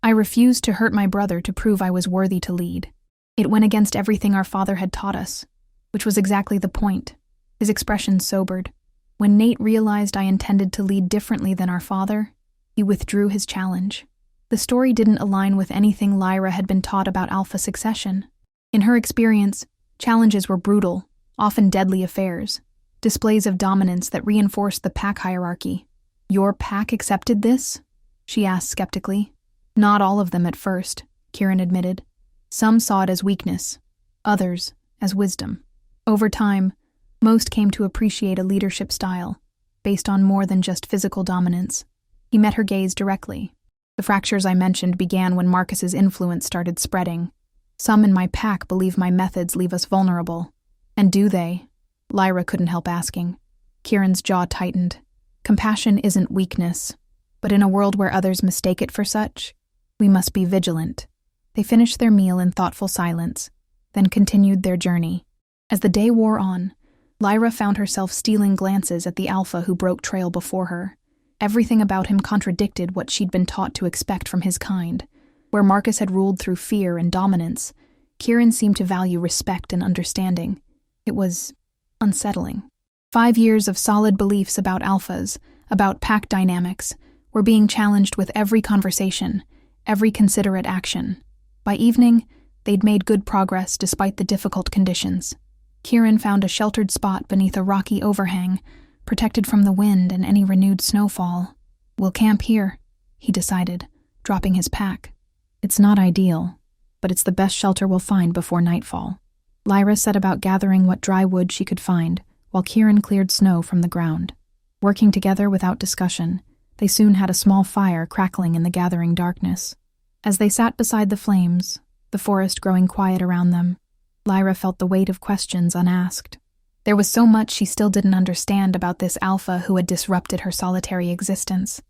"I refused to hurt my brother to prove I was worthy to lead. It went against everything our father had taught us, which was exactly the point." His expression sobered. When Nate realized I intended to lead differently than our father, he withdrew his challenge. The story didn't align with anything Lyra had been taught about alpha succession. In her experience, challenges were brutal, often deadly affairs, displays of dominance that reinforced the pack hierarchy. "Your pack accepted this?" she asked skeptically. "Not all of them at first," Kieran admitted. "Some saw it as weakness, others as wisdom. Over time, most came to appreciate a leadership style, based on more than just physical dominance." He met her gaze directly. "The fractures I mentioned began when Marcus's influence started spreading. Some in my pack believe my methods leave us vulnerable." "And do they?" Lyra couldn't help asking. Kieran's jaw tightened. "Compassion isn't weakness, but in a world where others mistake it for such, we must be vigilant." They finished their meal in thoughtful silence, then continued their journey. As the day wore on, Lyra found herself stealing glances at the alpha who broke trail before her. Everything about him contradicted what she'd been taught to expect from his kind. Where Marcus had ruled through fear and dominance, Kieran seemed to value respect and understanding. It was unsettling. 5 years of solid beliefs about alphas, about pack dynamics, were being challenged with every conversation, every considerate action. By evening, they'd made good progress despite the difficult conditions. Kieran found a sheltered spot beneath a rocky overhang, protected from the wind and any renewed snowfall. "We'll camp here," he decided, dropping his pack. "It's not ideal, but it's the best shelter we'll find before nightfall." Lyra set about gathering what dry wood she could find, while Kieran cleared snow from the ground. Working together without discussion, they soon had a small fire crackling in the gathering darkness. As they sat beside the flames, the forest growing quiet around them, Lyra felt the weight of questions unasked. There was so much she still didn't understand about this alpha who had disrupted her solitary existence.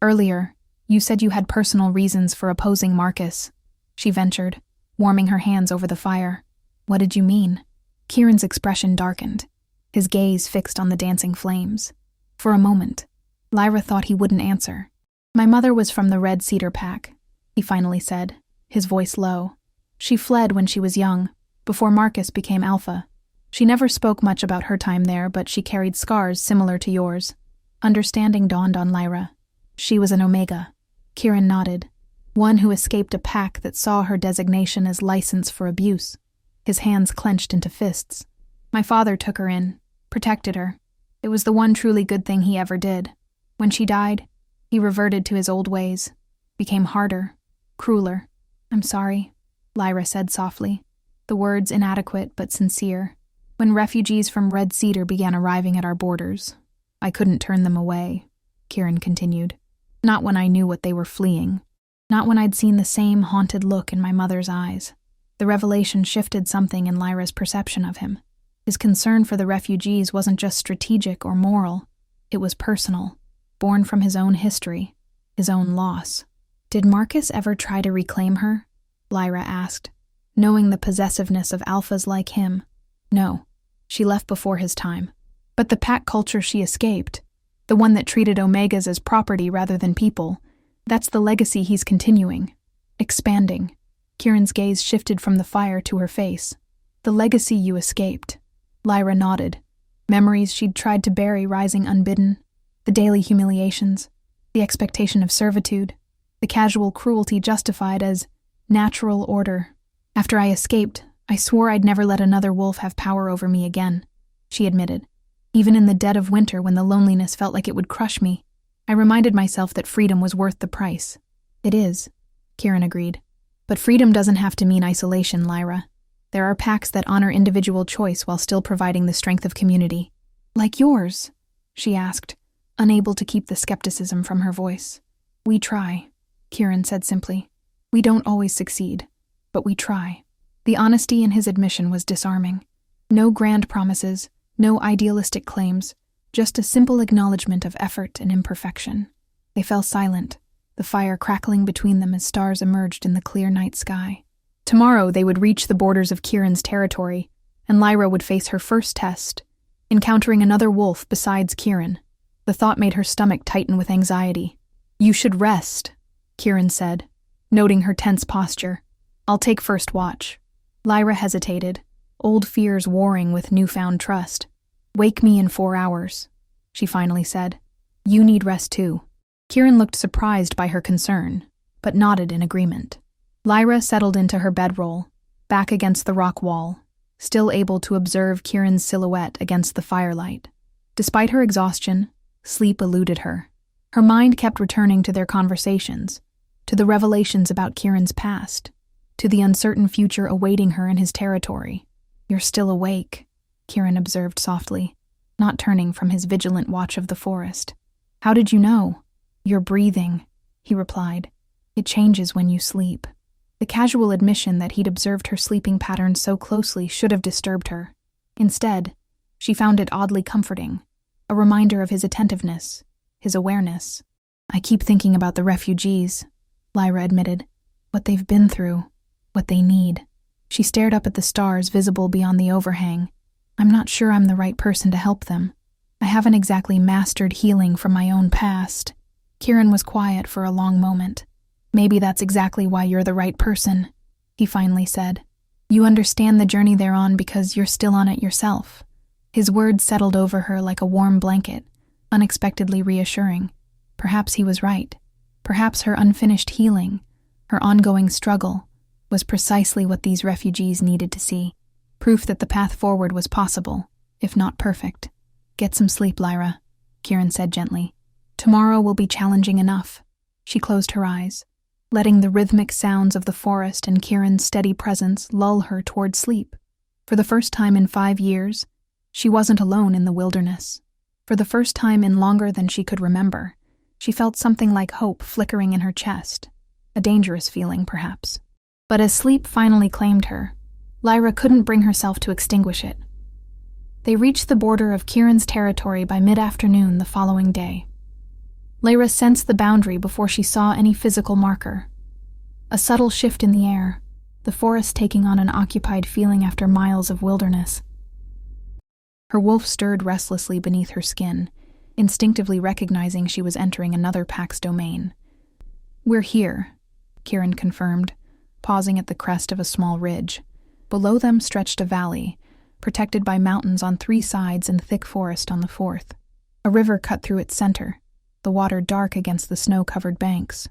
"Earlier, you said you had personal reasons for opposing Marcus," she ventured, warming her hands over the fire. "What did you mean?" Kieran's expression darkened, his gaze fixed on the dancing flames. For a moment, Lyra thought he wouldn't answer. "My mother was from the Red Cedar Pack," he finally said, his voice low. "She fled when she was young, before Marcus became alpha. She never spoke much about her time there, but she carried scars similar to yours." Understanding dawned on Lyra. She was an Omega. Kieran nodded. One who escaped a pack that saw her designation as license for abuse. His hands clenched into fists. "My father took her in, protected her. It was the one truly good thing he ever did. When she died, he reverted to his old ways, became harder, crueler." "I'm sorry," Lyra said softly, the words inadequate but sincere. "When refugees from Red Cedar began arriving at our borders, I couldn't turn them away," Kieran continued. "Not when I knew what they were fleeing. Not when I'd seen the same haunted look in my mother's eyes." The revelation shifted something in Lyra's perception of him. His concern for the refugees wasn't just strategic or moral. It was personal, born from his own history, his own loss. "Did Marcus ever try to reclaim her?" Lyra asked, knowing the possessiveness of alphas like him. "No, she left before his time. But the pack culture she escaped, the one that treated Omegas as property rather than people, that's the legacy he's continuing, expanding." Kieran's gaze shifted from the fire to her face. "The legacy you escaped." Lyra nodded. Memories she'd tried to bury rising unbidden, the daily humiliations, the expectation of servitude, the casual cruelty justified as natural order. "After I escaped, I swore I'd never let another wolf have power over me again," she admitted. "Even in the dead of winter when the loneliness felt like it would crush me, I reminded myself that freedom was worth the price. It is, Kieran agreed. But freedom doesn't have to mean isolation, Lyra. There are pacts that honor individual choice while still providing the strength of community. Like yours? She asked, unable to keep the skepticism from her voice. We try, Kieran said simply. We don't always succeed, but we try. The honesty in his admission was disarming. No grand promises, no idealistic claims, just a simple acknowledgement of effort and imperfection. They fell silent, the fire crackling between them as stars emerged in the clear night sky. Tomorrow they would reach the borders of Kieran's territory, and Lyra would face her first test, encountering another wolf besides Kieran. The thought made her stomach tighten with anxiety. You should rest, Kieran said, noting her tense posture. I'll take first watch. Lyra hesitated, old fears warring with newfound trust. Wake me in 4 hours, she finally said. You need rest too. Kieran looked surprised by her concern, but nodded in agreement. Lyra settled into her bedroll, back against the rock wall, still able to observe Kieran's silhouette against the firelight. Despite her exhaustion, sleep eluded her. Her mind kept returning to their conversations, to the revelations about Kieran's past, to the uncertain future awaiting her in his territory. You're still awake, Kieran observed softly, not turning from his vigilant watch of the forest. How did you know? You're breathing, he replied. It changes when you sleep. The casual admission that he'd observed her sleeping patterns so closely should have disturbed her. Instead, she found it oddly comforting, a reminder of his attentiveness, his awareness. I keep thinking about the refugees, Lyra admitted. What they've been through, what they need. She stared up at the stars visible beyond the overhang. I'm not sure I'm the right person to help them. I haven't exactly mastered healing from my own past. Kieran was quiet for a long moment. Maybe that's exactly why you're the right person, he finally said. You understand the journey they're on because you're still on it yourself. His words settled over her like a warm blanket, unexpectedly reassuring. Perhaps he was right. Perhaps her unfinished healing, her ongoing struggle, was precisely what these refugees needed to see. Proof that the path forward was possible, if not perfect. Get some sleep, Lyra, Kieran said gently. Tomorrow will be challenging enough. She closed her eyes, letting the rhythmic sounds of the forest and Kieran's steady presence lull her toward sleep. For the first time in 5 years, she wasn't alone in the wilderness. For the first time in longer than she could remember, she felt something like hope flickering in her chest. A dangerous feeling, perhaps. But as sleep finally claimed her, Lyra couldn't bring herself to extinguish it. They reached the border of Kieran's territory by mid-afternoon the following day. Lyra sensed the boundary before she saw any physical marker. A subtle shift in the air, the forest taking on an occupied feeling after miles of wilderness. Her wolf stirred restlessly beneath her skin, instinctively recognizing she was entering another pack's domain. We're here, Kieran confirmed, pausing at the crest of a small ridge. Below them stretched a valley, protected by mountains on 3 sides and thick forest on the 4th. A river cut through its center, the water dark against the snow-covered banks.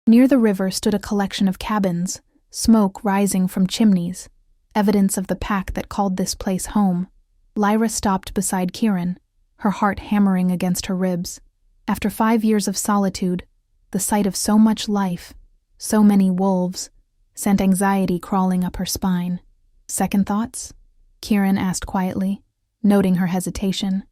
Near the river stood a collection of cabins, smoke rising from chimneys, evidence of the pack that called this place home. Lyra stopped beside Kieran, her heart hammering against her ribs. After 5 years of solitude, the sight of so much life, so many wolves, sent anxiety crawling up her spine. Second thoughts? Kieran asked quietly, noting her hesitation.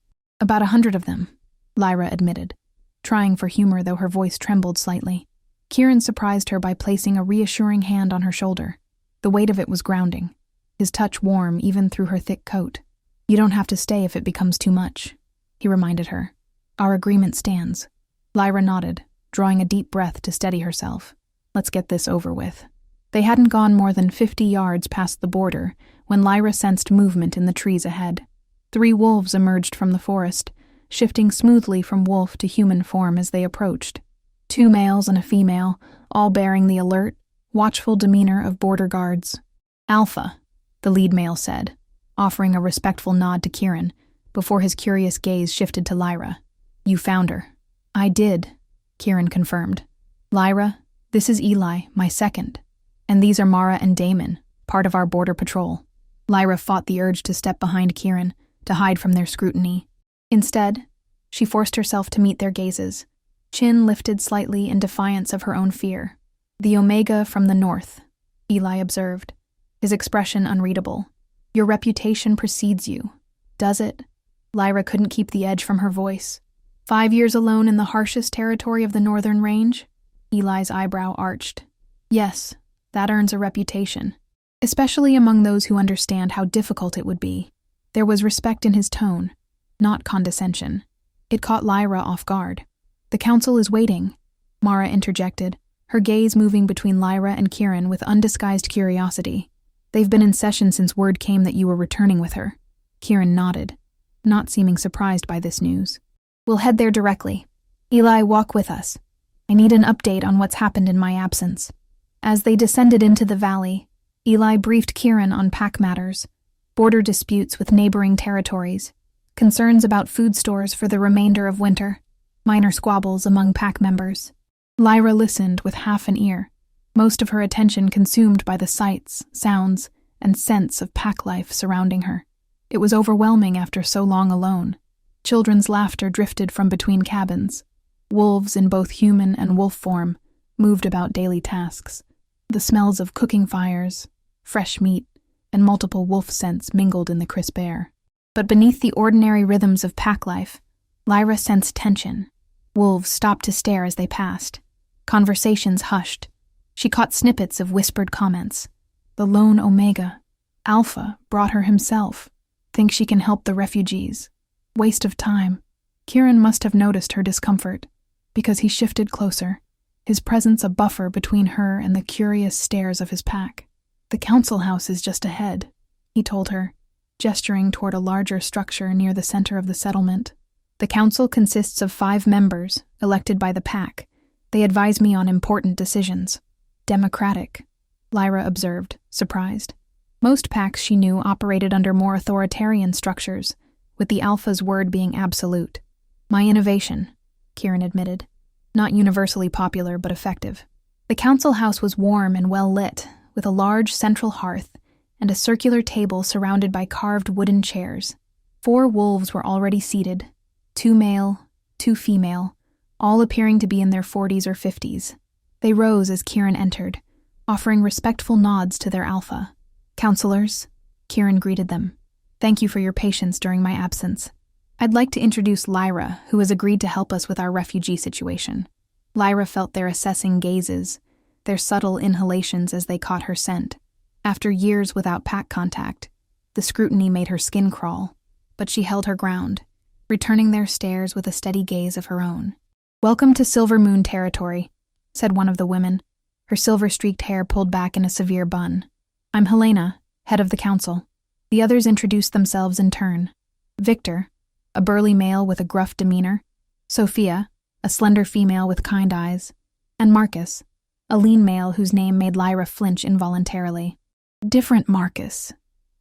About 100 of them, Lyra admitted, trying for humor though her voice trembled slightly. Kieran surprised her by placing a reassuring hand on her shoulder. The weight of it was grounding, his touch warm even through her thick coat. You don't have to stay if it becomes too much, he reminded her. Our agreement stands. Lyra nodded, drawing a deep breath to steady herself. Let's get this over with. They hadn't gone more than 50 yards past the border when Lyra sensed movement in the trees ahead. 3 wolves emerged from the forest, shifting smoothly from wolf to human form as they approached. 2 males and a female, all bearing the alert, watchful demeanor of border guards. Alpha, the lead male said, offering a respectful nod to Kieran, before his curious gaze shifted to Lyra. You found her. I did, Kieran confirmed. Lyra, this is Eli, my second. And these are Mara and Damon, part of our border patrol. Lyra fought the urge to step behind Kieran, to hide from their scrutiny. Instead, she forced herself to meet their gazes, chin lifted slightly in defiance of her own fear. "The Omega from the north," Eli observed, his expression unreadable. "Your reputation precedes you." "Does it?" Lyra couldn't keep the edge from her voice. 5 years alone in the harshest territory of the northern range? Eli's eyebrow arched. "Yes, that earns a reputation, especially among those who understand how difficult it would be." There was respect in his tone, not condescension. It caught Lyra off guard. "The council is waiting," Mara interjected, her gaze moving between Lyra and Kieran with undisguised curiosity. "They've been in session since word came that you were returning with her." Kieran nodded, not seeming surprised by this news. "We'll head there directly. Eli, walk with us. I need an update on what's happened in my absence." As they descended into the valley, Eli briefed Kieran on pack matters, border disputes with neighboring territories, concerns about food stores for the remainder of winter, minor squabbles among pack members. Lyra listened with half an ear, most of her attention consumed by the sights, sounds, and scents of pack life surrounding her. It was overwhelming after so long alone. Children's laughter drifted from between cabins. Wolves in both human and wolf form moved about daily tasks. The smells of cooking fires, fresh meat, and multiple wolf scents mingled in the crisp air. But beneath the ordinary rhythms of pack life, Lyra sensed tension. Wolves stopped to stare as they passed. Conversations hushed. She caught snippets of whispered comments. "The lone Omega. Alpha brought her himself. Think she can help the refugees. Waste of time." Kieran must have noticed her discomfort, because he shifted closer, his presence a buffer between her and the curious stares of his pack. "The council house is just ahead," he told her, gesturing toward a larger structure near the center of the settlement. "The council consists of 5 members, elected by the pack. They advise me on important decisions." "Democratic," Lyra observed, surprised. Most packs she knew operated under more authoritarian structures, with the alpha's word being absolute. "My innovation," Kieran admitted. "Not universally popular, but effective." The council house was warm and well lit, with a large central hearth and a circular table surrounded by carved wooden chairs. 4 wolves were already seated, 2 male, 2 female, all appearing to be in their 40s or 50s. They rose as Kieran entered, offering respectful nods to their alpha. "Counselors," Kieran greeted them. "Thank you for your patience during my absence. I'd like to introduce Lyra, who has agreed to help us with our refugee situation." Lyra felt their assessing gazes, their subtle inhalations as they caught her scent. After years without pack contact, the scrutiny made her skin crawl, but she held her ground, returning their stares with a steady gaze of her own. "Welcome to Silver Moon territory," said one of the women, her silver-streaked hair pulled back in a severe bun. "I'm Helena, head of the council." The others introduced themselves in turn. Victor, a burly male with a gruff demeanor, Sophia, a slender female with kind eyes, and Marcus, a lean male whose name made Lyra flinch involuntarily. "Different Marcus,"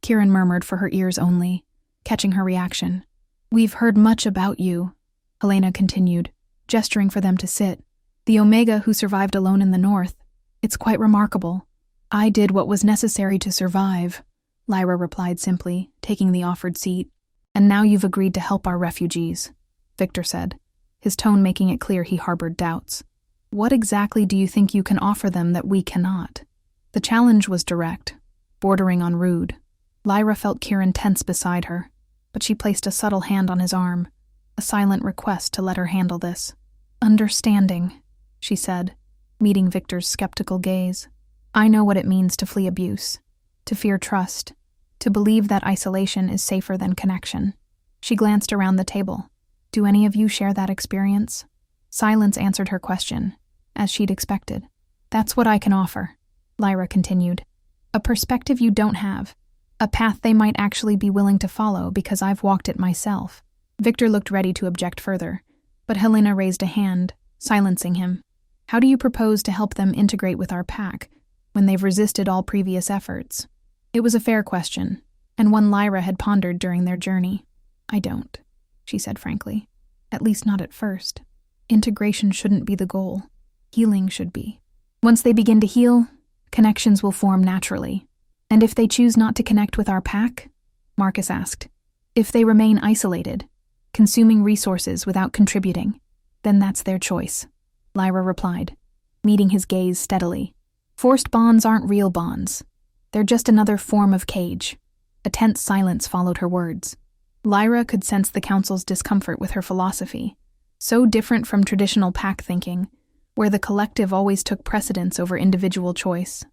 Kieran murmured for her ears only, catching her reaction. "We've heard much about you," Helena continued, gesturing for them to sit. "The Omega who survived alone in the north. It's quite remarkable." "I did what was necessary to survive," Lyra replied simply, taking the offered seat. "And now you've agreed to help our refugees," Victor said, his tone making it clear he harbored doubts. "What exactly do you think you can offer them that we cannot?" The challenge was direct, bordering on rude. Lyra felt Kieran tense beside her, but she placed a subtle hand on his arm, a silent request to let her handle this. "Understanding," she said, meeting Victor's skeptical gaze. "I know what it means to flee abuse, to fear trust, to believe that isolation is safer than connection." She glanced around the table. "Do any of you share that experience?" Silence answered her question, as she'd expected. "That's what I can offer," Lyra continued. "A perspective you don't have, a path they might actually be willing to follow because I've walked it myself." Victor looked ready to object further, but Helena raised a hand, silencing him. "How do you propose to help them integrate with our pack when they've resisted all previous efforts?" It was a fair question, and one Lyra had pondered during their journey. "I don't," she said frankly. "At least not at first. Integration shouldn't be the goal. Healing should be. Once they begin to heal, connections will form naturally. And if they choose not to connect with our pack?" Marcus asked. "If they remain isolated, consuming resources without contributing, Then that's their choice, Lyra replied, meeting his gaze steadily. Forced bonds aren't real bonds. They're just another form of cage. A tense silence followed her words. Lyra could sense the council's discomfort with her philosophy, so different from traditional pack thinking, where the collective always took precedence over individual choice.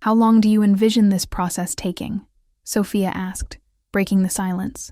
How long do you envision this process taking? Sophia asked, breaking the silence.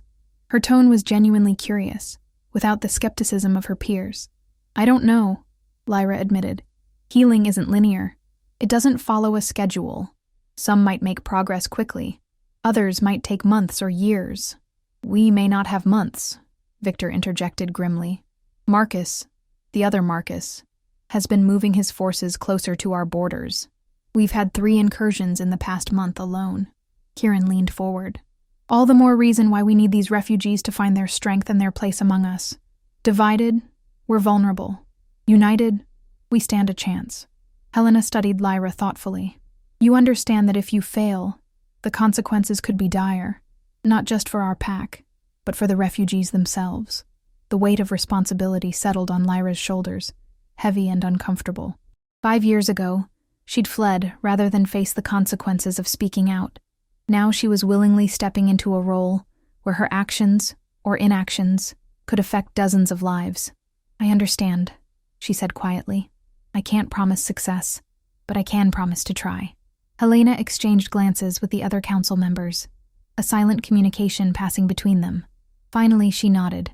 Her tone was genuinely curious, without the skepticism of her peers. I don't know, Lyra admitted. Healing isn't linear. It doesn't follow a schedule. Some might make progress quickly. Others might take months or years. We may not have months, Victor interjected grimly. Marcus, the other Marcus, has been moving his forces closer to our borders. We've had 3 incursions in the past month alone. Kieran leaned forward. All the more reason why we need these refugees to find their strength and their place among us. Divided, we're vulnerable. United, we stand a chance. Helena studied Lyra thoughtfully. You understand that if you fail, the consequences could be dire, not just for our pack, but for the refugees themselves. The weight of responsibility settled on Lyra's shoulders, heavy and uncomfortable. 5 years ago, she'd fled rather than face the consequences of speaking out. Now she was willingly stepping into a role where her actions, or inactions, could affect dozens of lives. I understand, she said quietly. I can't promise success, but I can promise to try. Helena exchanged glances with the other council members, a silent communication passing between them. Finally, she nodded.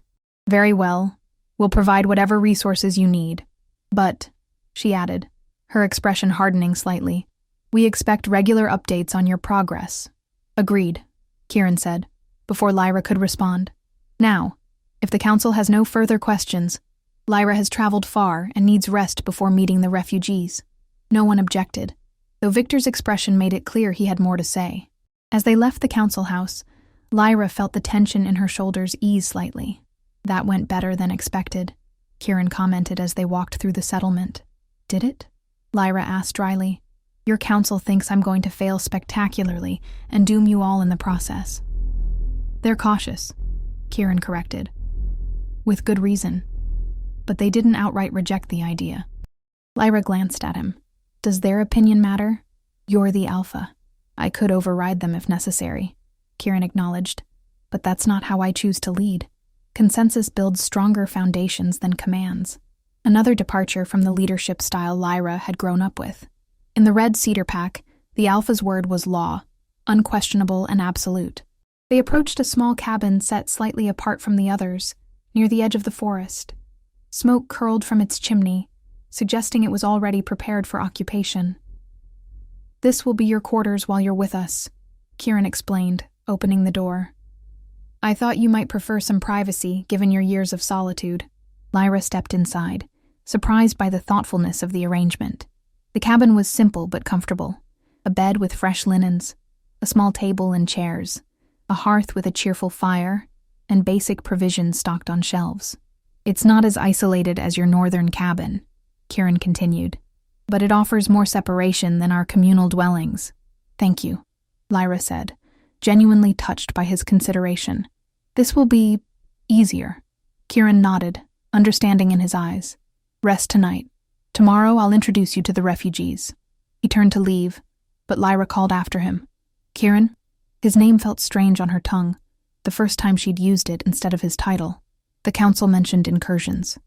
Very well. We'll provide whatever resources you need. But, she added, her expression hardening slightly, we expect regular updates on your progress. Agreed, Kieran said, before Lyra could respond. Now, if the council has no further questions, Lyra has traveled far and needs rest before meeting the refugees. No one objected, though Victor's expression made it clear he had more to say. As they left the council house, Lyra felt the tension in her shoulders ease slightly. That went better than expected, Kieran commented as they walked through the settlement. Did it? Lyra asked dryly. Your council thinks I'm going to fail spectacularly and doom you all in the process. They're cautious, Kieran corrected. With good reason. But they didn't outright reject the idea. Lyra glanced at him. Does their opinion matter? You're the alpha. I could override them if necessary, Kieran acknowledged. But that's not how I choose to lead. Consensus builds stronger foundations than commands. Another departure from the leadership style Lyra had grown up with. In the Red Cedar Pack, the alpha's word was law, unquestionable and absolute. They approached a small cabin set slightly apart from the others, near the edge of the forest. Smoke curled from its chimney, suggesting it was already prepared for occupation. This will be your quarters while you're with us, Kieran explained, opening the door. I thought you might prefer some privacy, given your years of solitude. Lyra stepped inside, surprised by the thoughtfulness of the arrangement. The cabin was simple but comfortable. A bed with fresh linens, a small table and chairs, a hearth with a cheerful fire, and basic provisions stocked on shelves. It's not as isolated as your northern cabin, Kieran continued, but it offers more separation than our communal dwellings. Thank you, Lyra said, genuinely touched by his consideration. This will be easier. Kieran nodded, understanding in his eyes. Rest tonight. Tomorrow I'll introduce you to the refugees. He turned to leave, but Lyra called after him. Kieran? His name felt strange on her tongue, the first time she'd used it instead of his title. The council mentioned incursions.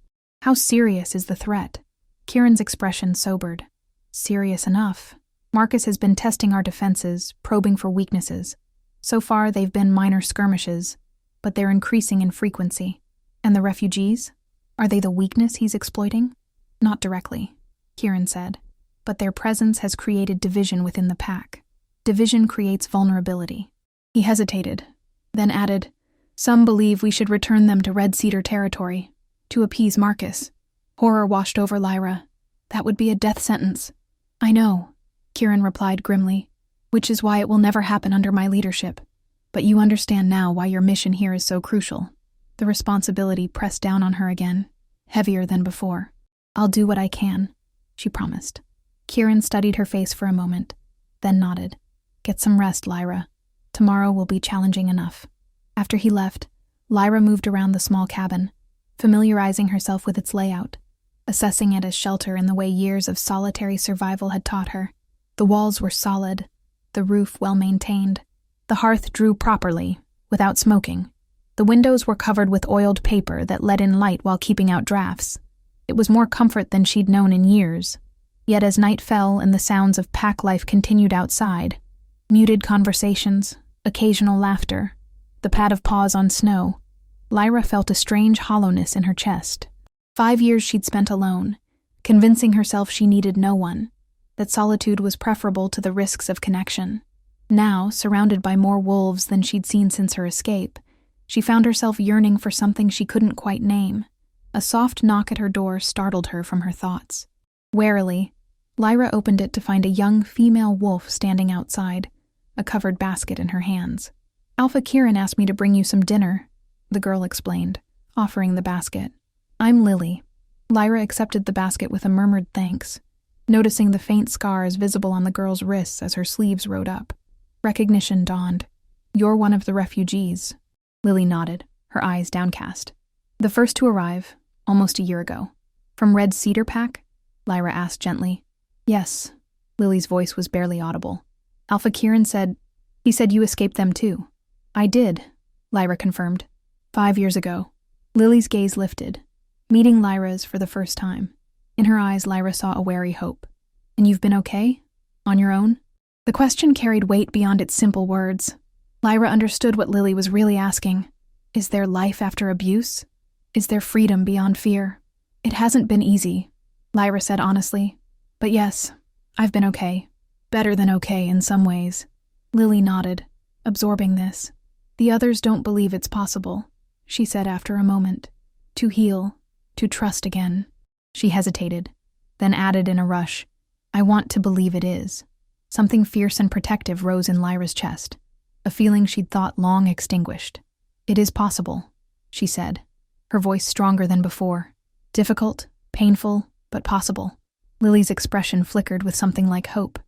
How serious is the threat? Kieran's expression sobered. Serious enough. Marcus has been testing our defenses, probing for weaknesses. So far they've been minor skirmishes, but they're increasing in frequency. And the refugees? Are they the weakness he's exploiting? Not directly, Kieran said, but their presence has created division within the pack. Division creates vulnerability. He hesitated, then added, Some believe we should return them to Red Cedar territory, to appease Marcus. Horror washed over Lyra. That would be a death sentence. I know, Kieran replied grimly, which is why it will never happen under my leadership. But you understand now why your mission here is so crucial. The responsibility pressed down on her again, heavier than before. I'll do what I can, she promised. Kieran studied her face for a moment, then nodded. Get some rest, Lyra. Tomorrow will be challenging enough. After he left, Lyra moved around the small cabin, familiarizing herself with its layout. assessing it as shelter in the way years of solitary survival had taught her. The walls were solid, the roof well-maintained. The hearth drew properly, without smoking. The windows were covered with oiled paper that let in light while keeping out drafts. It was more comfort than she'd known in years. Yet as night fell and the sounds of pack life continued outside, muted conversations, occasional laughter, the pad of paws on snow, Lyra felt a strange hollowness in her chest. 5 years she'd spent alone, convincing herself she needed no one, that solitude was preferable to the risks of connection. Now, surrounded by more wolves than she'd seen since her escape, she found herself yearning for something she couldn't quite name. A soft knock at her door startled her from her thoughts. Warily, Lyra opened it to find a young female wolf standing outside, a covered basket in her hands. "Alpha Kieran asked me to bring you some dinner," the girl explained, offering the basket. "I'm Lily." Lyra accepted the basket with a murmured thanks, noticing the faint scars visible on the girl's wrists as her sleeves rode up. Recognition dawned. "You're one of the refugees." Lily nodded, her eyes downcast. "The first to arrive, almost a year ago." "From Red Cedar Pack?" Lyra asked gently. "Yes." Lily's voice was barely audible. "Alpha Kieran said you escaped them too." "I did," Lyra confirmed. 5 years ago." Lily's gaze lifted, meeting Lyra's for the first time. In her eyes, Lyra saw a wary hope. "And you've been okay? On your own?" The question carried weight beyond its simple words. Lyra understood what Lily was really asking. Is there life after abuse? Is there freedom beyond fear? "It hasn't been easy," Lyra said honestly. "But yes, I've been okay. Better than okay in some ways." Lily nodded, absorbing this. "The others don't believe it's possible," she said after a moment. "To heal, to trust again." She hesitated, then added in a rush, "I want to believe it is." Something fierce and protective rose in Lyra's chest, a feeling she'd thought long extinguished. "It is possible," she said, her voice stronger than before. "Difficult, painful, but possible." Lily's expression flickered with something like hope.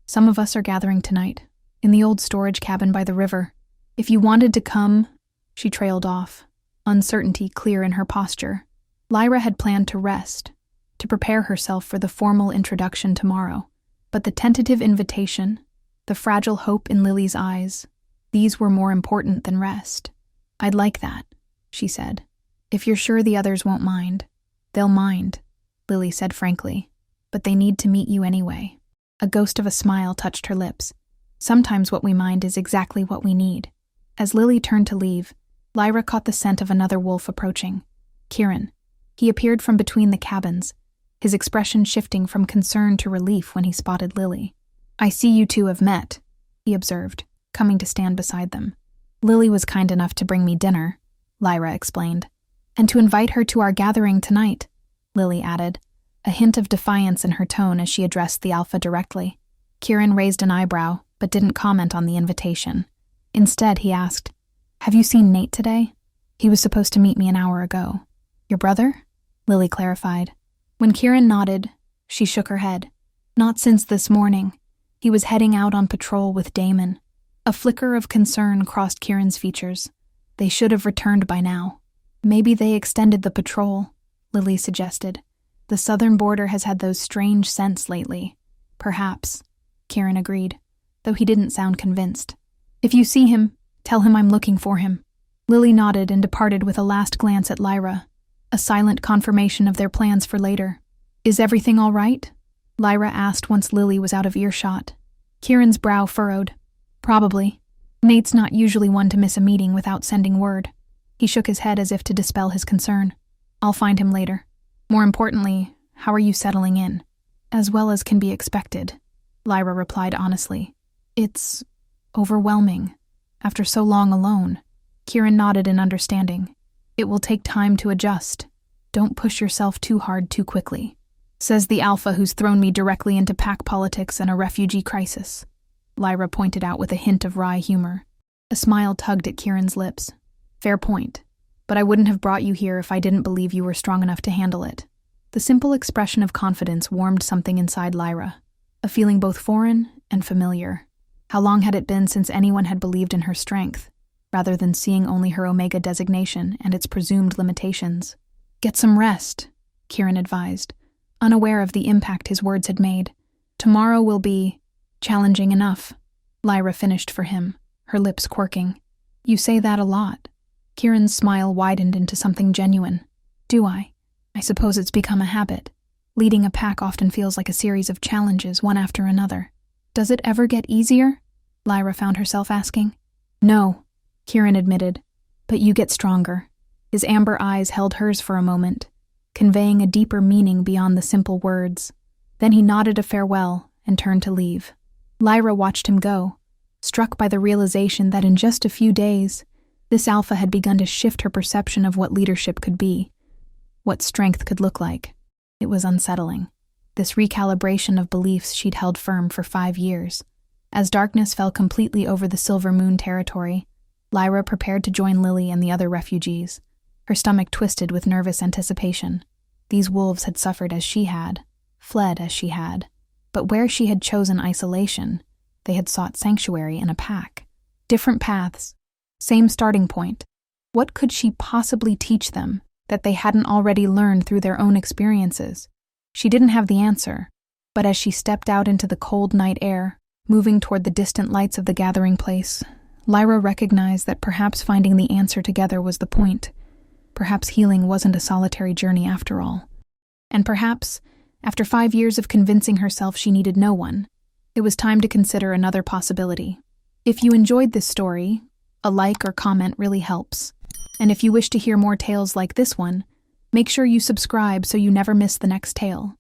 "Some of us are gathering tonight, in the old storage cabin by the river. If you wanted to come..." She trailed off, uncertainty clear in her posture. Lyra had planned to rest, to prepare herself for the formal introduction tomorrow. But the tentative invitation, the fragile hope in Lily's eyes, these were more important than rest. "I'd like that," she said. "If you're sure the others won't mind." "They'll mind," Lily said frankly. "But they need to meet you anyway." A ghost of a smile touched her lips. "Sometimes what we mind is exactly what we need." As Lily turned to leave, Lyra caught the scent of another wolf approaching. Kieran. He appeared from between the cabins, his expression shifting from concern to relief when he spotted Lily. "I see you two have met," he observed, coming to stand beside them. "Lily was kind enough to bring me dinner," Lyra explained. "And to invite her to our gathering tonight," Lily added, a hint of defiance in her tone as she addressed the Alpha directly. Kieran raised an eyebrow, but didn't comment on the invitation. Instead, he asked, "Have you seen Nate today? He was supposed to meet me an hour ago." "Your brother?" Lily clarified. When Kieran nodded, she shook her head. "Not since this morning. He was heading out on patrol with Damon." A flicker of concern crossed Kieran's features. "They should have returned by now." "Maybe they extended the patrol," Lily suggested. "The southern border has had those strange scents lately." "Perhaps," Kieran agreed, though he didn't sound convinced. "If you see him, tell him I'm looking for him." Lily nodded and departed with a last glance at Lyra, a silent confirmation of their plans for later. "Is everything all right?" Lyra asked once Lily was out of earshot. Kieran's brow furrowed. "Probably. Nate's not usually one to miss a meeting without sending word." He shook his head as if to dispel his concern. "I'll find him later. More importantly, how are you settling in?" "As well as can be expected," Lyra replied honestly. "It's overwhelming. After so long alone." Kieran nodded in understanding. "It will take time to adjust. Don't push yourself too hard too quickly. Says the Alpha who's thrown me directly into pack politics and a refugee crisis," Lyra pointed out with a hint of wry humor. A smile tugged at Kieran's lips. "Fair point. But I wouldn't have brought you here if I didn't believe you were strong enough to handle it." The simple expression of confidence warmed something inside Lyra, a feeling both foreign and familiar. How long had it been since anyone had believed in her strength, rather than seeing only her Omega designation and its presumed limitations? "Get some rest," Kieran advised, unaware of the impact his words had made. Tomorrow will be challenging enough, Lyra finished for him, her lips quirking. You say that a lot. Kieran's smile widened into something genuine. Do I? I suppose it's become a habit. Leading a pack often feels like a series of challenges, one after another. Does it ever get easier? Lyra found herself asking. No, Kieran admitted, but you get stronger. His amber eyes held hers for a moment, conveying a deeper meaning beyond the simple words. Then he nodded a farewell and turned to leave. Lyra watched him go, struck by the realization that in just a few days, this alpha had begun to shift her perception of what leadership could be, what strength could look like. It was unsettling, this recalibration of beliefs she'd held firm for 5 years. As darkness fell completely over the Silver Moon territory, Lyra prepared to join Lily and the other refugees, her stomach twisted with nervous anticipation. These wolves had suffered as she had, fled as she had, but where she had chosen isolation, they had sought sanctuary in a pack. Different paths, same starting point. What could she possibly teach them that they hadn't already learned through their own experiences? She didn't have the answer, but as she stepped out into the cold night air, moving toward the distant lights of the gathering place, Lyra recognized that perhaps finding the answer together was the point. Perhaps healing wasn't a solitary journey after all. And perhaps, after 5 years of convincing herself she needed no one, it was time to consider another possibility. If you enjoyed this story, a like or comment really helps. And if you wish to hear more tales like this one, make sure you subscribe so you never miss the next tale.